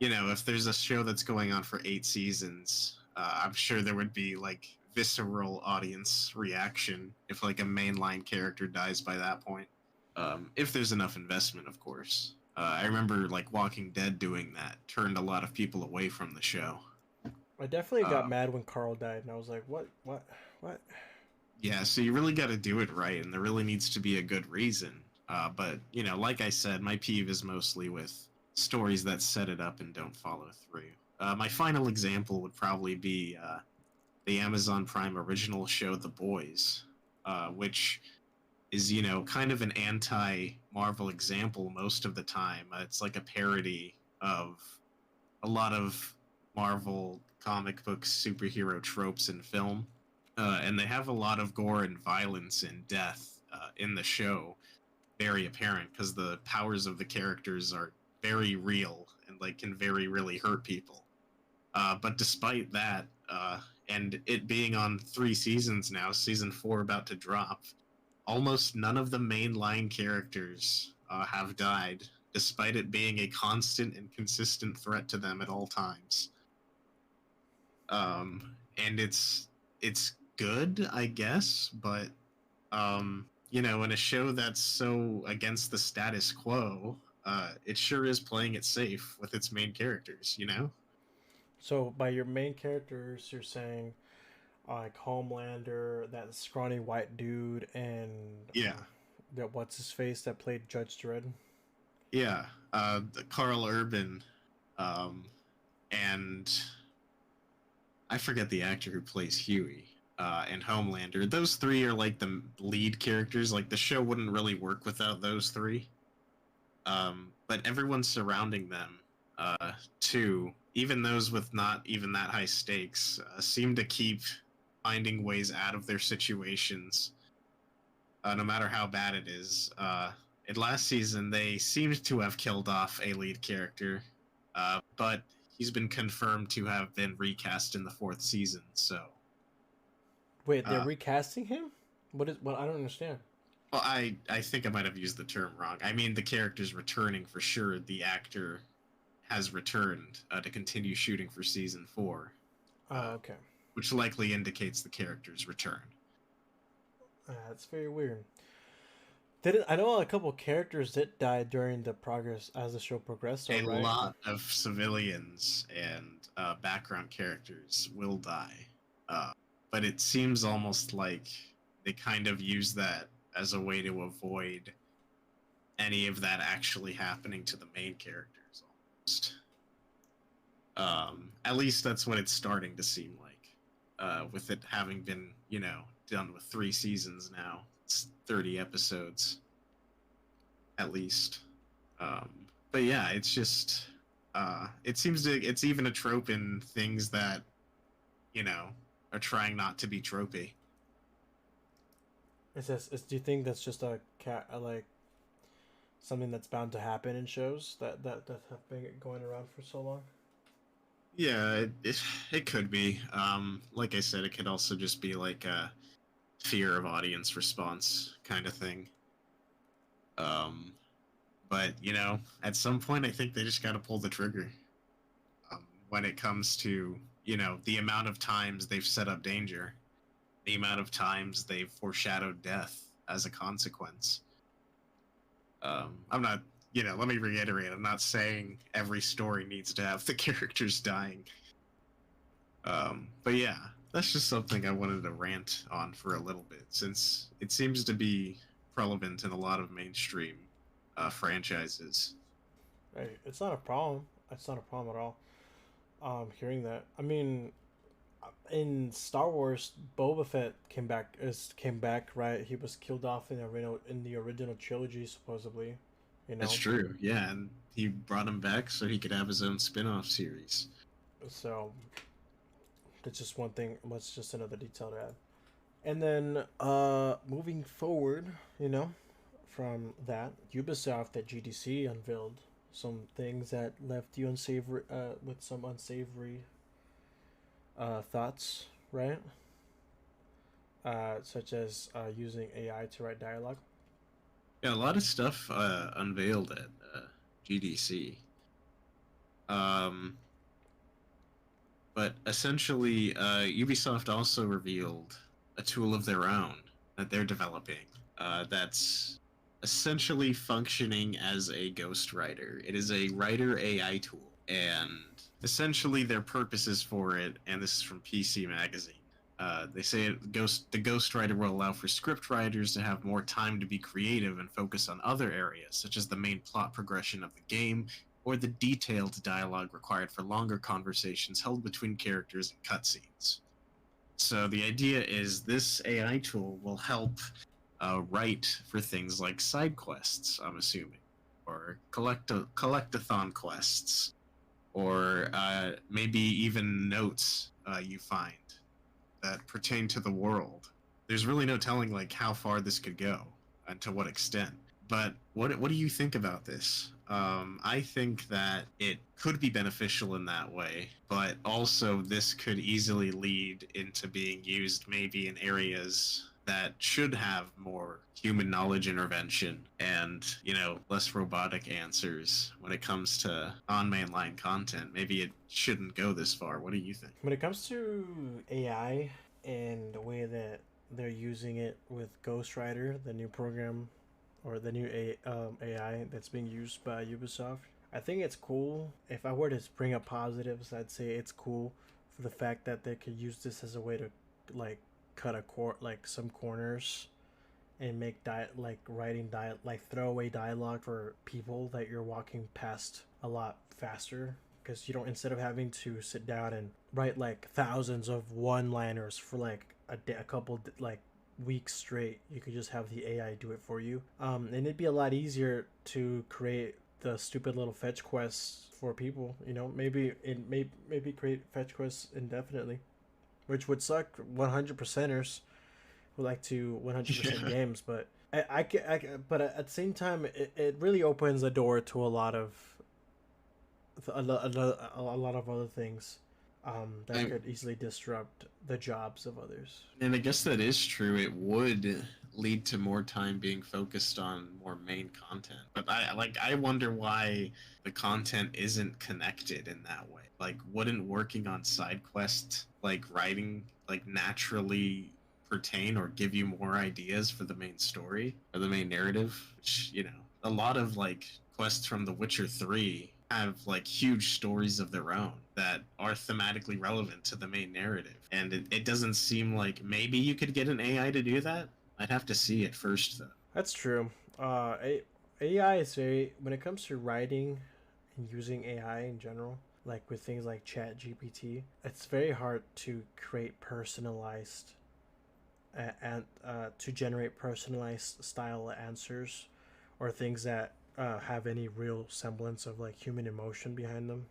if there's a show that's going on for 8 seasons, I'm sure there would be like visceral audience reaction if like a mainline character dies by that point. If there's enough investment, of course. I remember like Walking Dead doing that, turned a lot of people away from the show. I definitely got mad when Carl died, and I was like, what? Yeah, so you really got to do it right, and there really needs to be a good reason. But, like I said, my peeve is mostly with stories that set it up and don't follow through. My final example would probably be the Amazon Prime original show The Boys, which is, kind of an anti-Marvel example most of the time. It's like a parody of a lot of Marvel comic book superhero tropes in film. And they have a lot of gore and violence and death in the show, very apparent because the powers of the characters are very real and like can very really hurt people. But despite that, and it being on 3 seasons now, season 4 about to drop, almost none of the mainline characters have died, despite it being a constant and consistent threat to them at all times. And it's good, I guess, but in a show that's so against the status quo, it sure is playing it safe with its main characters, you know? So by your main characters, you're saying like Homelander, that scrawny white dude, and Yeah, that what's his face that played Judge Dredd. yeah. Carl Urban, um, and I forget the actor who plays Huey. And Homelander. Those three are like the lead characters. Like the show wouldn't really work without those three. But everyone surrounding them, too, even those with not even that high stakes, seem to keep finding ways out of their situations, no matter how bad it is. In last season, they seemed to have killed off a lead character, but he's been confirmed to have been recast in the fourth season. So, Wait, they're uh, recasting him? What is? Well, I don't understand. well, I think I might have used the term wrong. I mean, the character's returning for sure. The actor has returned to continue shooting for season four, Oh, uh, okay. which likely indicates the character's return. That's very weird. Didn't I know a couple characters that died during the progress as the show progressed? All A right. lot of civilians and background characters will die, uh, but it seems almost like they kind of use that as a way to avoid any of that actually happening to the main characters. Almost. At least that's what it's starting to seem like. With it having been, done with 3 seasons now, it's 30 episodes at least. Um, but yeah, it's just, it seems it's even a trope in things that, you know, are trying not to be tropey. Do you think that's just like something that's bound to happen in shows that have been going around for so long? Yeah, it could be. Like I said, it could also just be like a fear of audience response kind of thing. Um, but at some point, I think they just got to pull the trigger. When it comes to the amount of times they've set up danger, the amount of times they've foreshadowed death as a consequence. I'm not. Let me reiterate. I'm not saying every story needs to have the characters dying. But yeah, that's just something I wanted to rant on for a little bit, since it seems to be prevalent in a lot of mainstream franchises. Hey, it's not a problem. It's not a problem at all. Hearing that. I mean, in Star Wars, Boba Fett came back, right? He was killed off in the original trilogy, supposedly. You That's know, true, yeah, and he brought him back so he could have his own spin-off series. so that's just one thing. What's just another detail to add. And then, moving forward, from that, Ubisoft at GDC unveiled some things that left you unsavory, with some unsavory thoughts, right? Such as using AI to write dialogue. Yeah, a lot of stuff unveiled at GDC. Um, but essentially, Ubisoft also revealed a tool of their own that they're developing that's essentially functioning as a ghostwriter. It is a writer AI tool, and essentially their purposes for it, and this is from PC Magazine. They say the ghostwriter will allow for script writers to have more time to be creative and focus on other areas, such as the main plot progression of the game or the detailed dialogue required for longer conversations held between characters and cutscenes. So the idea is this AI tool will help write for things like side quests, I'm assuming, or collectathon quests, or maybe even notes you find that pertain to the world. There's really no telling like how far this could go and to what extent. But what do you think about this? I think that it could be beneficial in that way, but also this could easily lead into being used maybe in areas that should have more human knowledge intervention and less robotic answers when it comes to on-mainline content. Maybe it shouldn't go this far. What do you think? When it comes to AI and the way that they're using it with Ghostwriter, the new program or the new AI that's being used by Ubisoft. I think it's cool. If I were to bring up positives, I'd say it's cool for the fact that they could use this as a way to like cut like some corners and make like writing like throwaway dialogue for people that you're walking past a lot faster, because you don't, instead of having to sit down and write like thousands of one liners for like a couple like weeks straight, you could just have the AI do it for you. And it'd be a lot easier to create the stupid little fetch quests for people. You know, maybe create fetch quests indefinitely, which would suck 100 percenters who like to 100% Yeah. games, but but at the same time, it really opens the door to a lot of a lot of other things that I, could easily disrupt the jobs of others. and I guess that is true. It would lead to more time being focused on more main content. But I wonder why the content isn't connected in that way. Like, wouldn't working on side quests, like writing, like naturally pertain or give you more ideas for the main story or the main narrative? Which, a lot of like quests from The Witcher 3 have like huge stories of their own that are thematically relevant to the main narrative. And it doesn't seem like maybe you could get an AI to do that. I'd have to see it first, though. That's true. AI is very, when it comes to writing and using AI in general, like with things like ChatGPT, it's very hard to create personalized and to generate personalized style answers or things that have any real semblance of like human emotion behind them.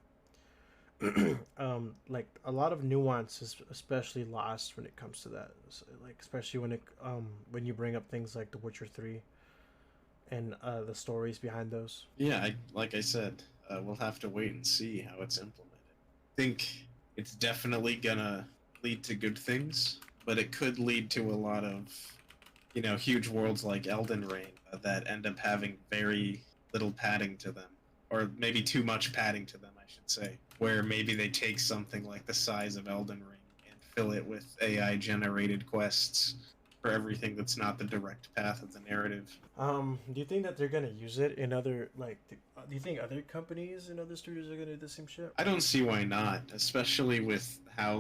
Like a lot of nuance is especially lost when it comes to that. So, like especially when you bring up things like The Witcher 3 and the stories behind those. Yeah, like I said, we'll have to wait and see how it's implemented. I think it's definitely gonna lead to good things, but it could lead to a lot of, huge worlds like Elden Ring that end up having very little padding to them, or maybe too much padding to them, I should say. Where maybe they take something like the size of Elden Ring and fill it with AI generated quests for everything that's not the direct path of the narrative. Do you think that they're gonna use it in other like? Do you think other companies and other studios are gonna do the same shit? I don't see why not, especially with how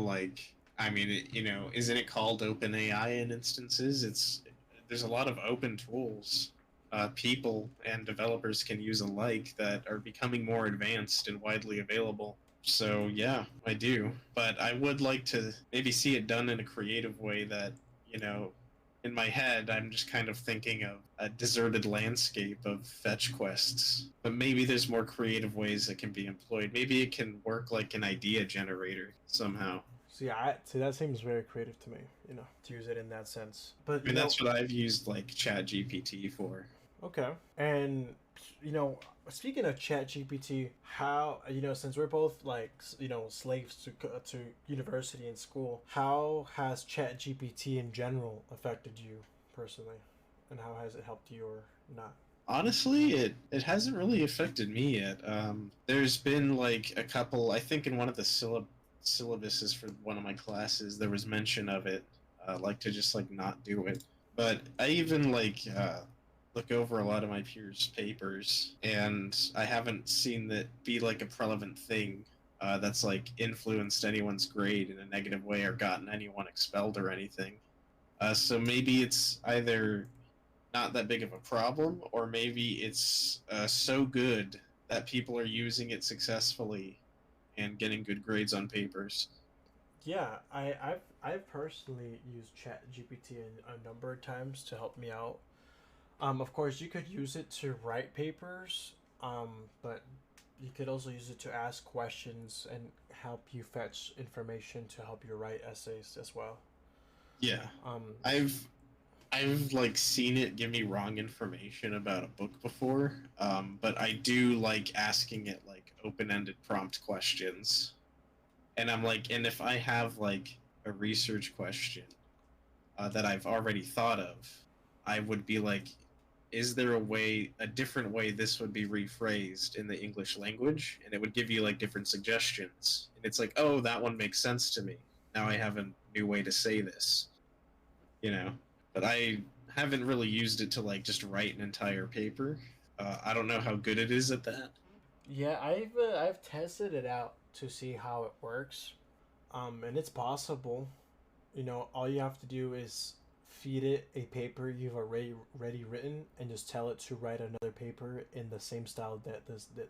I mean, isn't it called open AI in instances? There's a lot of open tools people and developers can use alike that are becoming more advanced and widely available. So yeah, I do, but I would like to maybe see it done in a creative way that, you know, in my head, I'm just kind of thinking of a deserted landscape of fetch quests. But maybe there's more creative ways that can be employed. Maybe it can work like an idea generator somehow. See that seems very creative to me. You know, to use it in that sense. But I mean, that's what I've used like ChatGPT for. okay, and speaking of ChatGPT, how since we're both like slaves to university and school, how has ChatGPT in general affected you personally, and how has it helped you or not? Honestly, it hasn't really affected me yet. There's been like a couple. I think in one of the syllabuses for one of my classes, there was mention of it, like to just like not do it. But I even look over a lot of my peers' papers, and I haven't seen that be like a relevant thing that's like influenced anyone's grade in a negative way or gotten anyone expelled or anything. So maybe it's either not that big of a problem, or maybe it's so good that people are using it successfully and getting good grades on papers. Yeah, I've personally used ChatGPT a number of times to help me out. Of course, you could use it to write papers, but you could also use it to ask questions and help you fetch information to help you write essays as well. Yeah, Um, I've like seen it give me wrong information about a book before, but I do like asking it like open-ended prompt questions, and I'm like, and if I have like a research question that I've already thought of, I would be like, is there a different way this would be rephrased in the English language? And it would give you like different suggestions. And it's like, oh, that one makes sense to me. Now I have a new way to say this, you know? But I haven't really used it to like just write an entire paper. I don't know how good it is at that. Yeah, I've tested it out to see how it works. And it's possible. You know, all you have to do is feed it a paper you've already written, and just tell it to write another paper in the same style that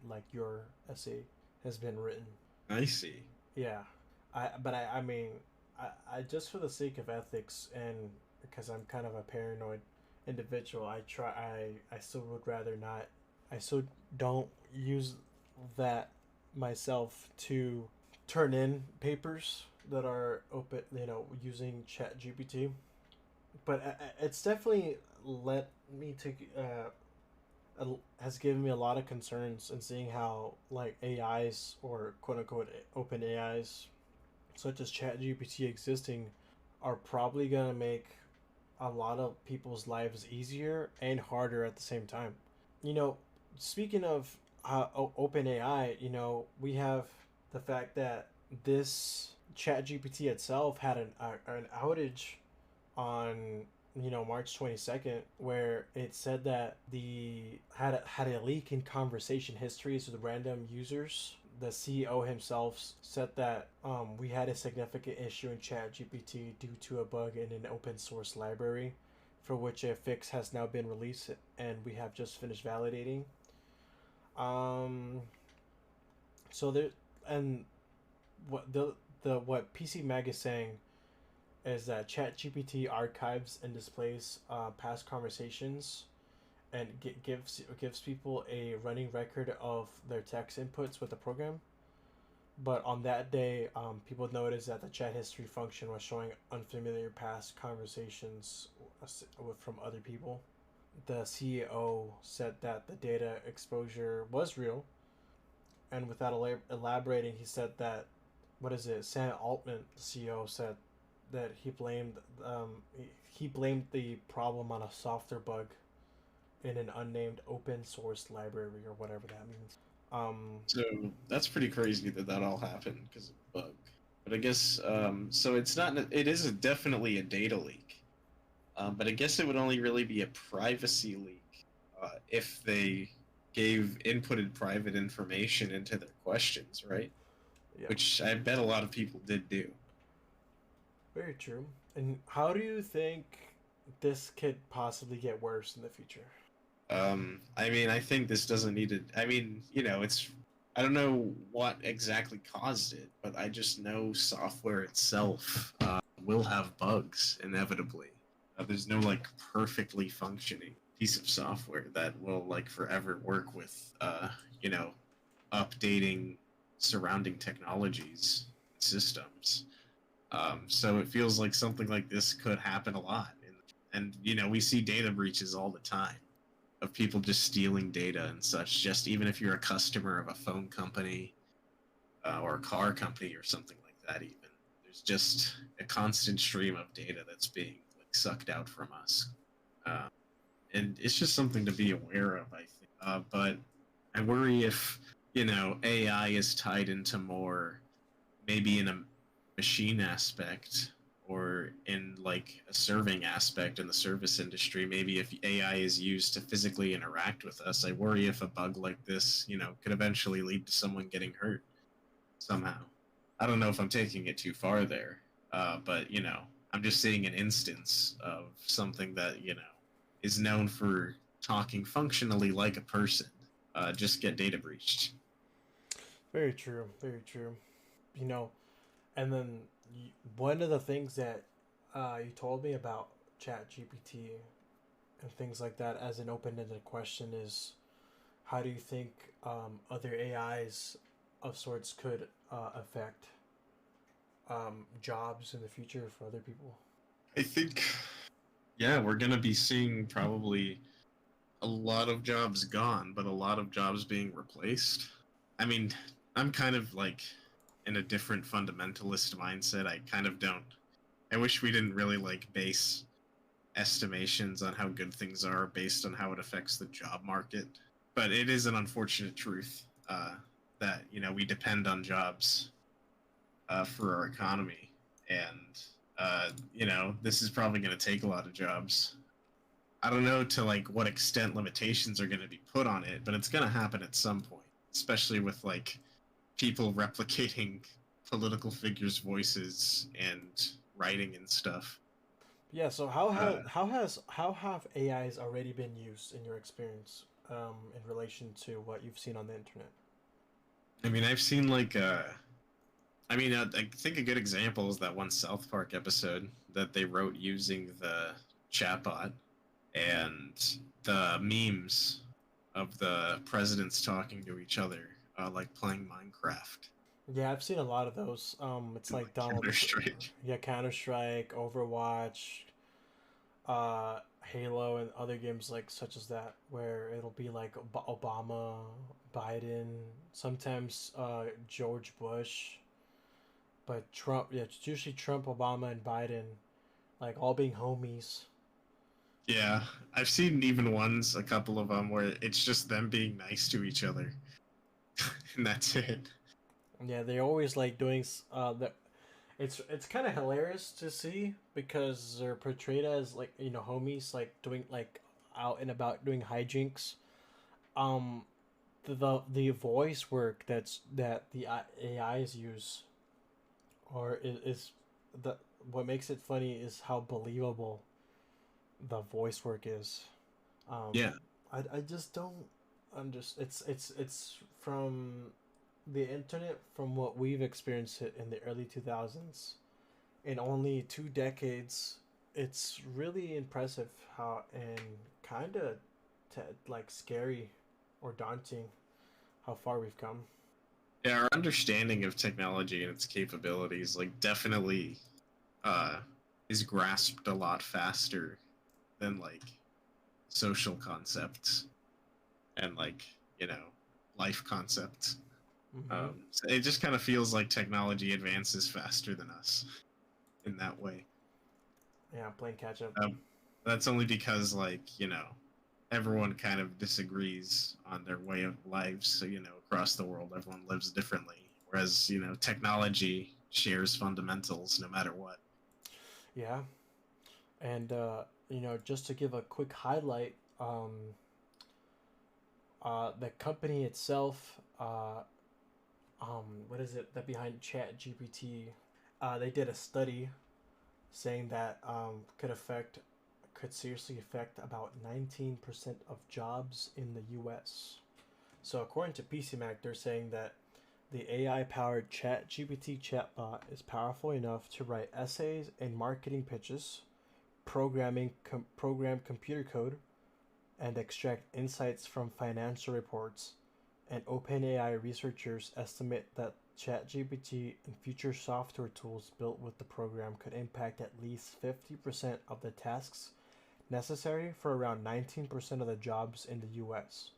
like your essay has been written. I see. Yeah, I mean, I just for the sake of ethics and because I'm kind of a paranoid individual, I still would rather not. I still don't use that myself to turn in papers that are open, you know, using ChatGPT. But it's definitely let me take has given me a lot of concerns in seeing how like AIs or quote unquote open AIs such as ChatGPT existing are probably gonna make a lot of people's lives easier and harder at the same time. You know, speaking of open AI, you know, we have the fact that this ChatGPT itself had an outage on March 22nd, where it said that the had a leak in conversation histories with random users. The CEO himself said that we had a significant issue in ChatGPT due to a bug in an open source library, for which a fix has now been released and we have just finished validating. Um, so there and what PC Mag is saying is that ChatGPT archives and displays past conversations and gives people a running record of their text inputs with the program. But on that day, people noticed that the chat history function was showing unfamiliar past conversations from other people. The CEO said that the data exposure was real, and without elaborating, he said that what is it? Sam Altman, the CEO, said that he blamed the problem on a software bug in an unnamed open source library or whatever that means. So that's pretty crazy that that all happened because of a bug. But I guess so. It's not. It is definitely a data leak. But I guess it would only really be a privacy leak if they gave inputted private information into their questions, right? Yeah, Which I bet a lot of people did do. very true. And how do you think this could possibly get worse in the future? I mean, I think this doesn't need to. I mean, it's. I don't know what exactly caused it, but I just know software itself will have bugs inevitably. There's no like perfectly functioning piece of software that will like forever work with, you know, updating surrounding technologies systems. So it feels like something like this could happen a lot, and we see data breaches all the time of people just stealing data and such. Just even if you're a customer of a phone company or a car company or something like that, even there's just a constant stream of data that's being like sucked out from us, uh, and it's just something to be aware of. I think, but I worry if AI is tied into more maybe in a machine aspect or in like a serving aspect in the service industry. Maybe if AI is used to physically interact with us, I worry if a bug like this could eventually lead to someone getting hurt somehow. I don't know if I'm taking it too far there, but I'm just seeing an instance of something that is known for talking functionally like a person just get data breached. Very true. Very true. You know, and then one of the things that you told me about Chat GPT and things like that as an open-ended question is how do you think other AIs of sorts could affect jobs in the future for other people? I think, yeah, we're gonna be seeing probably a lot of jobs gone, but a lot of jobs being replaced. I mean, I'm kind of like in a different fundamentalist mindset. I kind of don't. I wish we didn't really like base estimations on how good things are based on how it affects the job market. But it is an unfortunate truth that we depend on jobs for our economy, and this is probably going to take a lot of jobs. I don't know to like what extent limitations are going to be put on it, but it's going to happen at some point, especially with like people replicating political figures' voices and writing and stuff. Yeah. So Uh, how have AIs already been used in your experience, in relation to what you've seen on the internet? I mean, I've seen like I think a good example is that one South Park episode that they wrote using the chatbot and the memes of the presidents talking to each other, like playing Minecraft Yeah, I've seen a lot of those. It's and like like Counter Strike. Yeah, Counter Strike, Overwatch, Halo, and other games like such as that, where it'll be like Obama, Biden, sometimes George Bush, but Trump. Yeah, it's usually Trump, Obama, and Biden, like all being homies. Yeah, I've seen even ones, a couple of them, where it's just them being nice to each other, and that's it. Yeah, they always like doing that. It's kind of hilarious to see because they're portrayed as like homies, like doing like out and about doing hijinks. Um, the voice work that the AIs use, or is the what makes it funny is how believable the voice work is. Um, Yeah, I just don't understand. It's from the internet, from what we've experienced it in the early 2000s. In only 2 decades, it's really impressive how, and kind of like scary or daunting how far we've come. yeah. Our understanding of technology and its capabilities, like, definitely uh, is grasped a lot faster than like social concepts and like life concepts. Mm-hmm. So it just kind of feels like technology advances faster than us in that way. Yeah, playing catch up. Um, that's only because like everyone kind of disagrees on their way of lives. So across the world, everyone lives differently. Whereas technology shares fundamentals no matter what. Yeah, and just to give a quick highlight, the company itself, what is it that behind Chat GPT? They did a study saying that could seriously affect about 19% of jobs in the U.S. So according to PCMac, they're saying that the AI-powered ChatGPT chatbot is powerful enough to write essays and marketing pitches, program computer code, and extract insights from financial reports. And OpenAI researchers estimate that ChatGPT and future software tools built with the program could impact at least 50% of the tasks necessary for around 19% of the jobs in the US.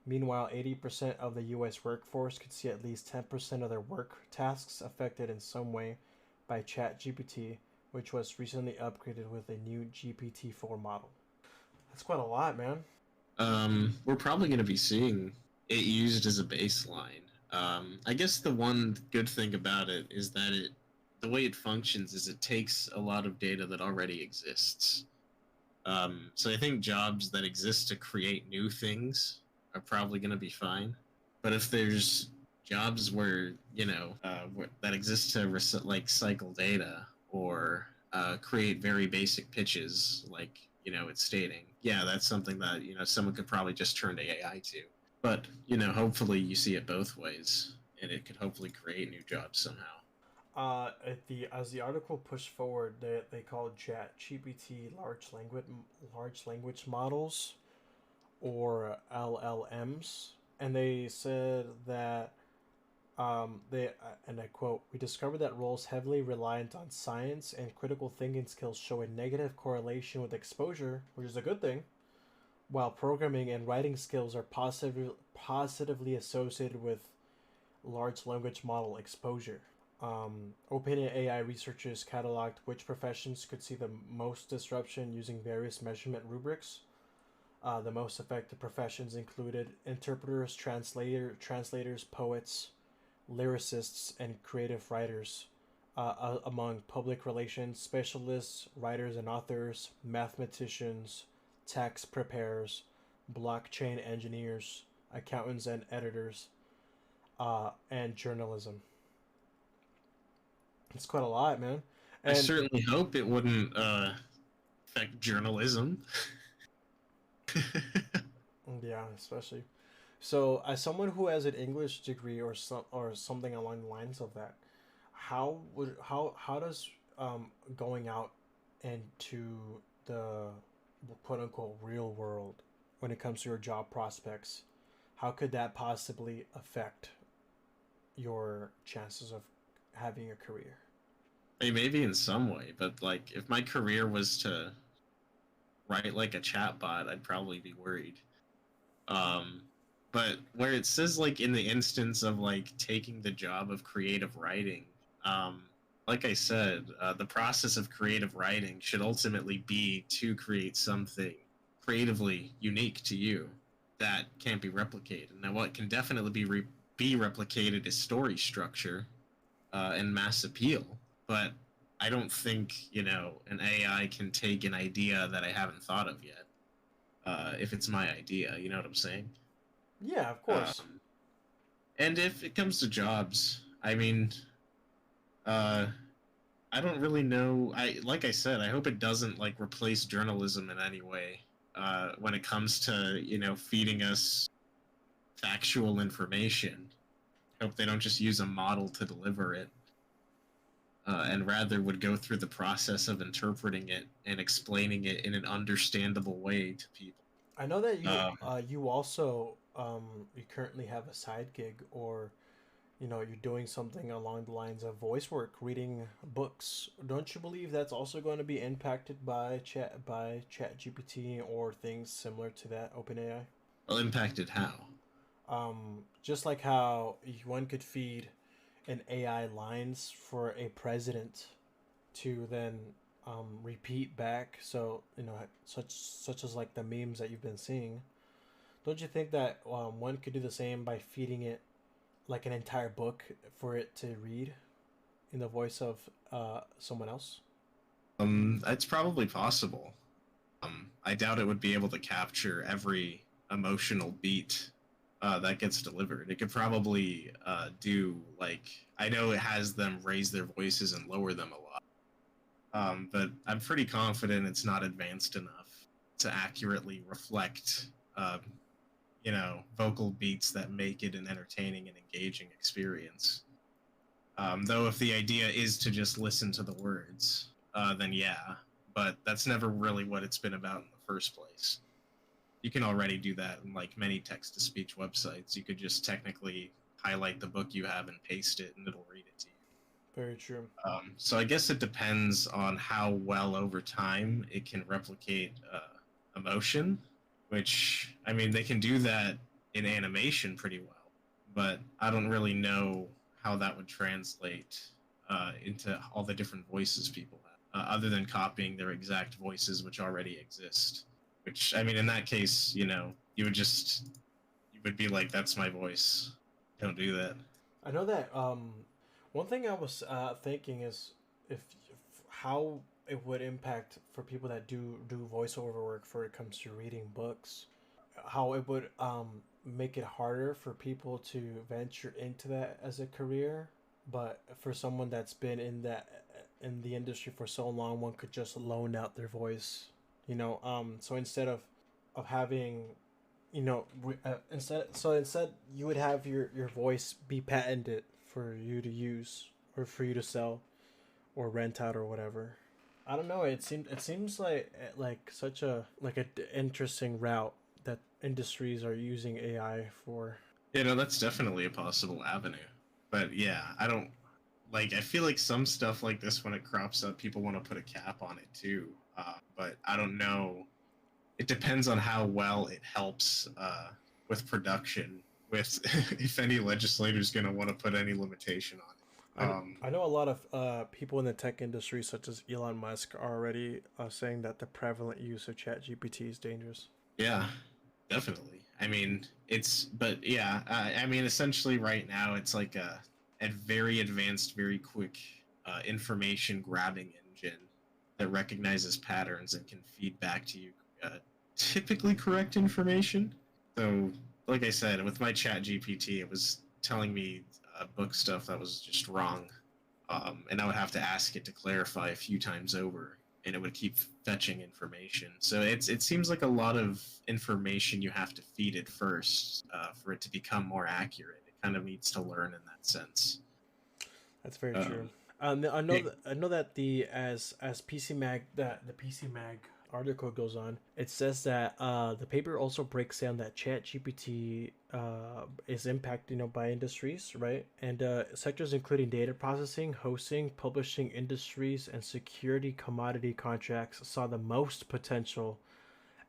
Meanwhile, 80% of the US workforce could see at least 10% of their work tasks affected in some way by ChatGPT, which was recently upgraded with a new GPT-4 model. That's quite a lot, man. We're probably going to be seeing it used as a baseline. I guess the one good thing about it is that the way it functions is it takes a lot of data that already exists. So I think jobs that exist to create new things are probably going to be fine. But if there's jobs where that exist to like cycle data or create very basic pitches, like it's stating, yeah, that's something that someone could probably just turn to AI to. But hopefully you see it both ways, and it could hopefully create new jobs somehow. At the as the article pushed forward, they called Chat GPT large language models, or LLMs, and they said that they and I quote, "We discovered that roles heavily reliant on science and critical thinking skills show a negative correlation with exposure, which is a good thing, while programming and writing skills are positively associated with large language model exposure." OpenAI researchers cataloged which professions could see the most disruption using various measurement rubrics. The most affected professions included interpreters, translators, poets, lyricists, and creative writers. Among public relations specialists, writers and authors, mathematicians, tax preparers, blockchain engineers, accountants and editors, and journalism. It's quite a lot, man. I And certainly hope it wouldn't affect journalism. yeah, especially so as someone who has an English degree or something along the lines of that, how does going out into the quote unquote real world when it comes to your job prospects, how could that possibly affect your chances of having a career? I mean, maybe in some way, but like if my career was to write like a chatbot, I'd probably be worried. Um, but where it says like in the instance of like taking the job of creative writing, um, like I said, the process of creative writing should ultimately be to create something creatively unique to you that can't be replicated. Now, what can definitely be replicated is story structure and mass appeal, but I don't think an AI can take an idea that I haven't thought of yet. If it's my idea, you know what I'm saying? Yeah, of course. Um, and if it comes to jobs, I mean, uh, I don't really know. Like I said, I hope it doesn't like replace journalism in any way. When it comes to feeding us factual information, I hope they don't just use a model to deliver it, and rather would go through the process of interpreting it and explaining it in an understandable way to people. I know that Um, you also you currently have a side gig, or you're doing something along the lines of voice work, reading books. Don't you believe that's also going to be impacted by chat GPT or things similar to that, OpenAI? well, impacted how? Just like how one could feed an AI lines for a president to then repeat back, so such as like the memes that you've been seeing. Don't you think that one could do the same by feeding it like an entire book for it to read in the voice of someone else? It's probably possible. I doubt it would be able to capture every emotional beat that gets delivered. It could probably do like I know it has them raise their voices and lower them a lot, but I'm pretty confident it's not advanced enough to accurately reflect, vocal beats that make it an entertaining and engaging experience. Though if the idea is to just listen to the words, then yeah, but that's never really what it's been about in the first place. You can already do that in like many text to speech websites. You could just technically highlight the book you have and paste it, and it'll read it to you. Very true. So I guess it depends on how well over time it can replicate emotion, which I mean they can do that in animation pretty well, but I don't really know how that would translate into all the different voices people have, other than copying their exact voices which already exist. Which I mean, in that case, you would be like, "That's my voice." Don't do that. I know that one thing I was thinking is if how it would impact for people that do voiceover work for it comes to reading books, how it would make it harder for people to venture into that as a career, but for someone that's been in the industry for so long, one could just loan out their voice, so instead of having instead you would have your voice be patented for you to use or for you to sell or rent out or whatever. I don't know. It seems like such a interesting route that industries are using AI for. That's definitely a possible avenue. But yeah, I don't like. I feel like some stuff like this, when it crops up, people want to put a cap on it too. But I don't know. It depends on how well it helps with production. With if any legislator's going to want to put any limitation on it. I know a lot of people in the tech industry, such as Elon Musk, are already saying that the prevalent use of ChatGPT is dangerous. Yeah, definitely. I mean, but yeah, I mean, essentially, right now, it's like a very advanced, very quick information grabbing engine that recognizes patterns and can feed back to you typically correct information. So, like I said, with my Chat GPT, it was telling me book stuff that was just wrong, and I would have to ask it to clarify a few times over, and it would keep fetching information. So it seems like a lot of information you have to feed it first for it to become more accurate. It kind of needs to learn in that sense. That's very true. Um, it, I know that the as PC Mag that the PC Mag article goes on, it says that the paper also breaks down that Chat GPT is impacted, by industries, right? And sectors including data processing, hosting, publishing industries, and security commodity contracts saw the most potential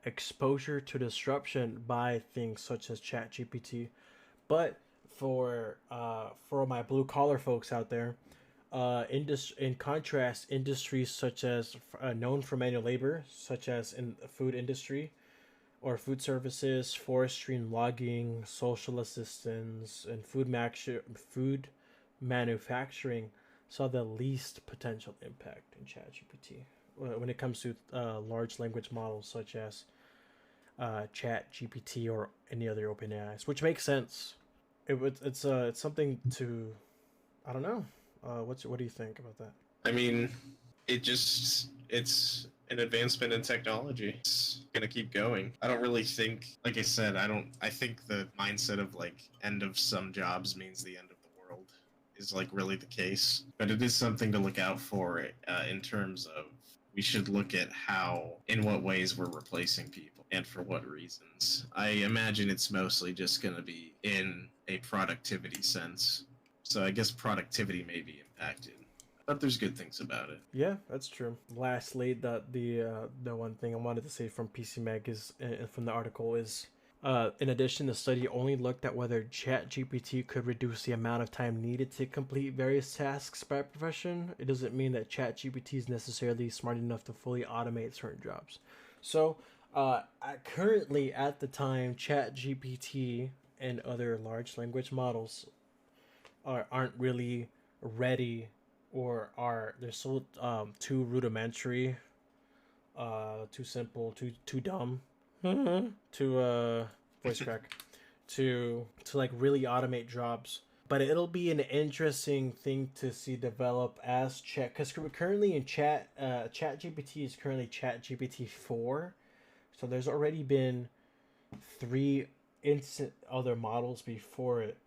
exposure to disruption by things such as Chat GPT. But for my blue collar folks out there, in contrast, industries such as known for manual labor, such as in the food industry or food services, forestry and logging, social assistance, and food manufacturing, saw the least potential impact in ChatGPT when it comes to large language models such as ChatGPT or any other open AIs, which makes sense. It's something to, I don't know. What do you think about that? I mean, it's an advancement in technology. It's gonna keep going. I don't really think, like I said, I think the mindset of like end of some jobs means the end of the world is like really the case. But it is something to look out for in terms of we should look at in what ways we're replacing people and for what reasons. I imagine it's mostly just gonna be in a productivity sense. So I guess productivity may be impacted, but there's good things about it. Yeah, that's true. Lastly, the one thing I wanted to say from PC Mag is from the article is, in addition, the study only looked at whether ChatGPT could reduce the amount of time needed to complete various tasks by a profession. It doesn't mean that ChatGPT is necessarily smart enough to fully automate certain jobs. So, currently at the time, ChatGPT and other large language models aren't really ready, or are they're so too rudimentary, too simple, too dumb, to voice crack, to like really automate jobs. But it'll be an interesting thing to see develop as chat, because currently in chat GPT is currently chat GPT 4, so there's already been three instant other models before it,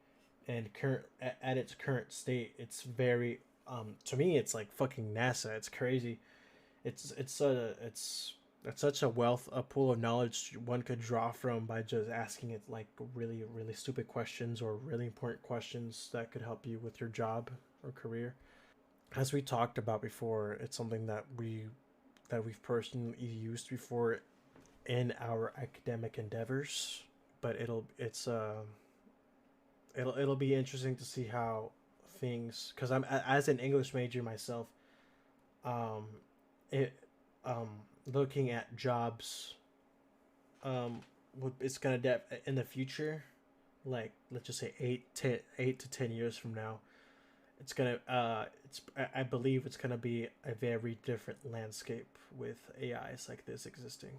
and current at its current state, it's very to me it's like fucking NASA. It's crazy. It's such a a pool of knowledge one could draw from by just asking it like really stupid questions or really important questions that could help you with your job or career. As we talked about before, it's something that we've personally used before in our academic endeavors, but it'll be interesting to see how things, because I'm as an English major myself, um it looking at jobs, it's gonna in the future, like let's just say 8 to 10 years from now, it's gonna I believe it's gonna be a very different landscape with AIs like this existing,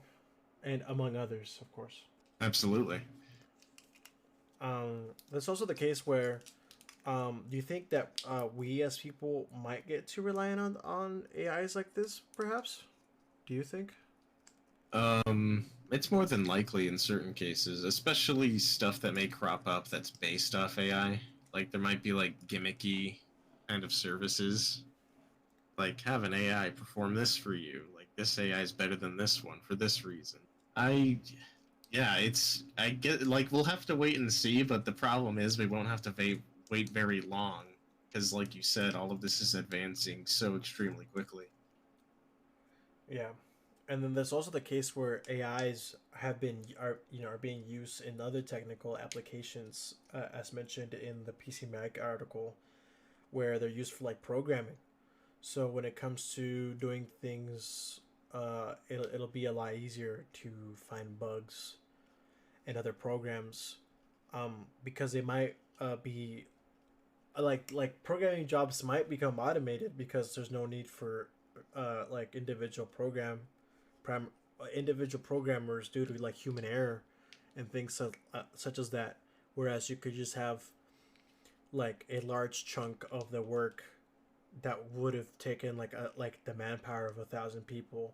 and among others, of course. Absolutely. That's also the case where, do you think that we as people might get too reliant on AIs like this? Perhaps. Do you think? It's more than likely in certain cases, especially stuff that may crop up that's based off AI. Like there might be like gimmicky kind of services, like have an AI perform this for you. Like this AI is better than this one for this reason. I Yeah, I get like we'll have to wait and see, but the problem is we won't have to wait very long because, like you said, all of this is advancing so extremely quickly. Yeah, and then there's also the case where AIs are being used in other technical applications, as mentioned in the PC Mag article, where they're used for like programming. So when it comes to doing things, it'll be a lot easier to find bugs in other programs, because they might be like programming jobs might become automated because there's no need for like individual individual programmers due to like human error and things such as that. Whereas you could just have like a large chunk of the work that would have taken like the manpower of 1,000 people.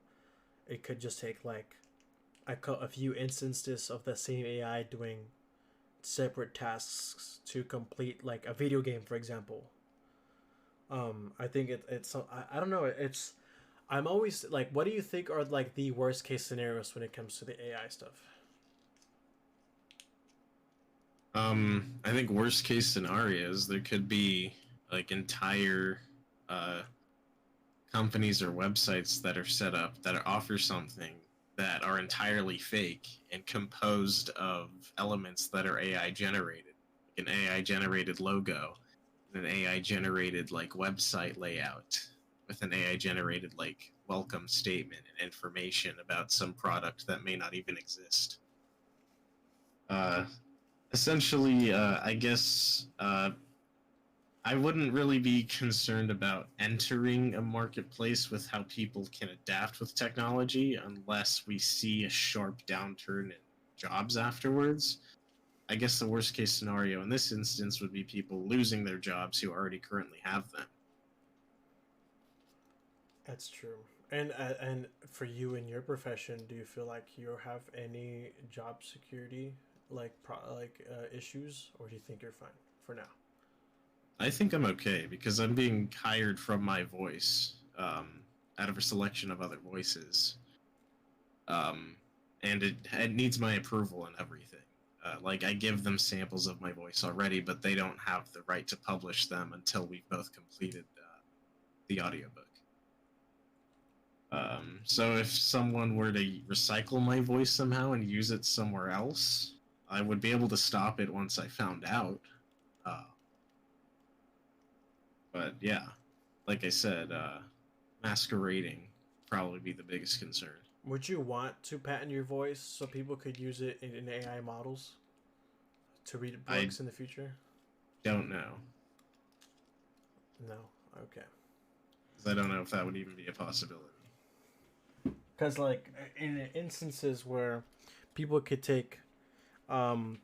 It could just take like a few instances of the same AI doing separate tasks to complete like a video game, for example. I think it's I don't know. It's I'm always like, what do you think are like the worst case scenarios when it comes to the AI stuff? I think worst case scenarios there could be like entire uh, companies or websites that are set up that offer something that are entirely fake and composed of elements that are AI generated, like an AI generated logo, an AI generated like website layout with an AI generated like welcome statement and information about some product that may not even exist. Uh, Essentially, I guess I wouldn't really be concerned about entering a marketplace with how people can adapt with technology unless we see a sharp downturn in jobs afterwards. I guess the worst case scenario in this instance would be people losing their jobs who already currently have them. That's true. And for you in your profession, do you feel like you have any job security issues, or do you think you're fine for now? I think I'm okay because I'm being hired from my voice out of a selection of other voices. Um, and it needs my approval and everything. Like I give them samples of my voice already, but they don't have the right to publish them until we've both completed the audiobook. So if someone were to recycle my voice somehow and use it somewhere else, I would be able to stop it once I found out. Uh, but yeah, like I said, masquerading probably be the biggest concern. Would you want to patent your voice so people could use it in AI models to read I books in the future? don't know. No. Okay. 'Cause I don't know if that would even be a possibility. Because like in instances where people could take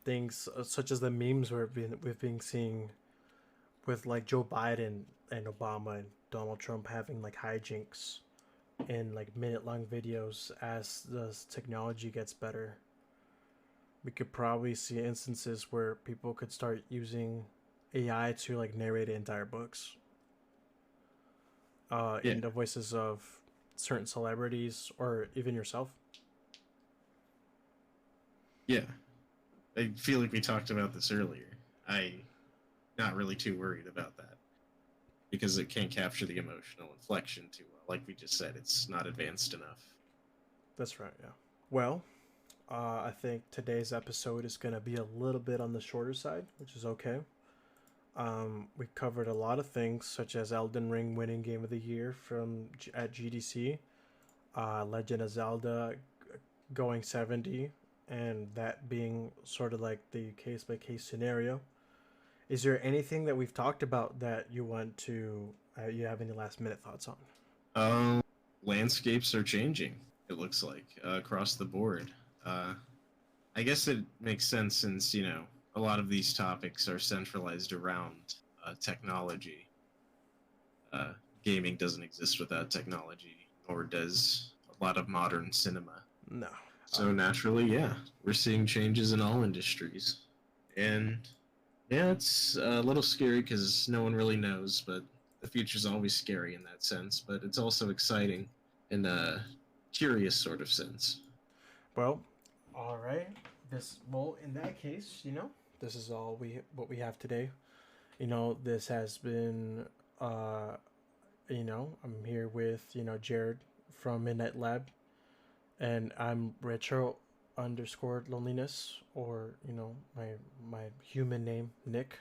things such as the memes we've been seeing with like Joe Biden and Obama and Donald Trump having like hijinks in like minute long videos. As the technology gets better, we could probably see instances where people could start using AI to like narrate entire books Yeah, in the voices of certain celebrities or even yourself. yeah. I feel like we talked about this earlier. I not really too worried about that because it can't capture the emotional inflection too well. Like we just said, it's not advanced enough. That's right, yeah. Well, I think today's episode is going to be a little bit on the shorter side, which is okay. We covered a lot of things, such as Elden Ring winning Game of the Year at GDC, Legend of Zelda going 70, and that being sort of like the case by case scenario. Is there anything that we've talked about that you want to you have any last minute thoughts on? Um, Landscapes are changing. It looks like across the board. Uh, I guess it makes sense since a lot of these topics are centralized around technology. Uh, Gaming doesn't exist without technology, nor does a lot of modern cinema. No. So naturally, yeah, we're seeing changes in all industries, and yeah, it's a little scary because no one really knows. But the future's always scary in that sense. But it's also exciting in a curious sort of sense. Well, all right. In that case, this is all we what we have today. This has been uh I'm here with, Jared from Midnight Lab, and I'm retro underscore loneliness, or my human name Nick.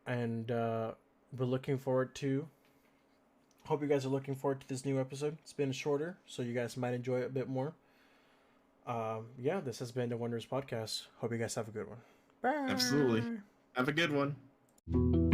And we're looking forward to hope you guys are looking forward to this new episode. It's been shorter, so you guys might enjoy it a bit more. Yeah, this has been the Wonders Podcast. Hope you guys have a good one. Absolutely. Bye. Have a good one.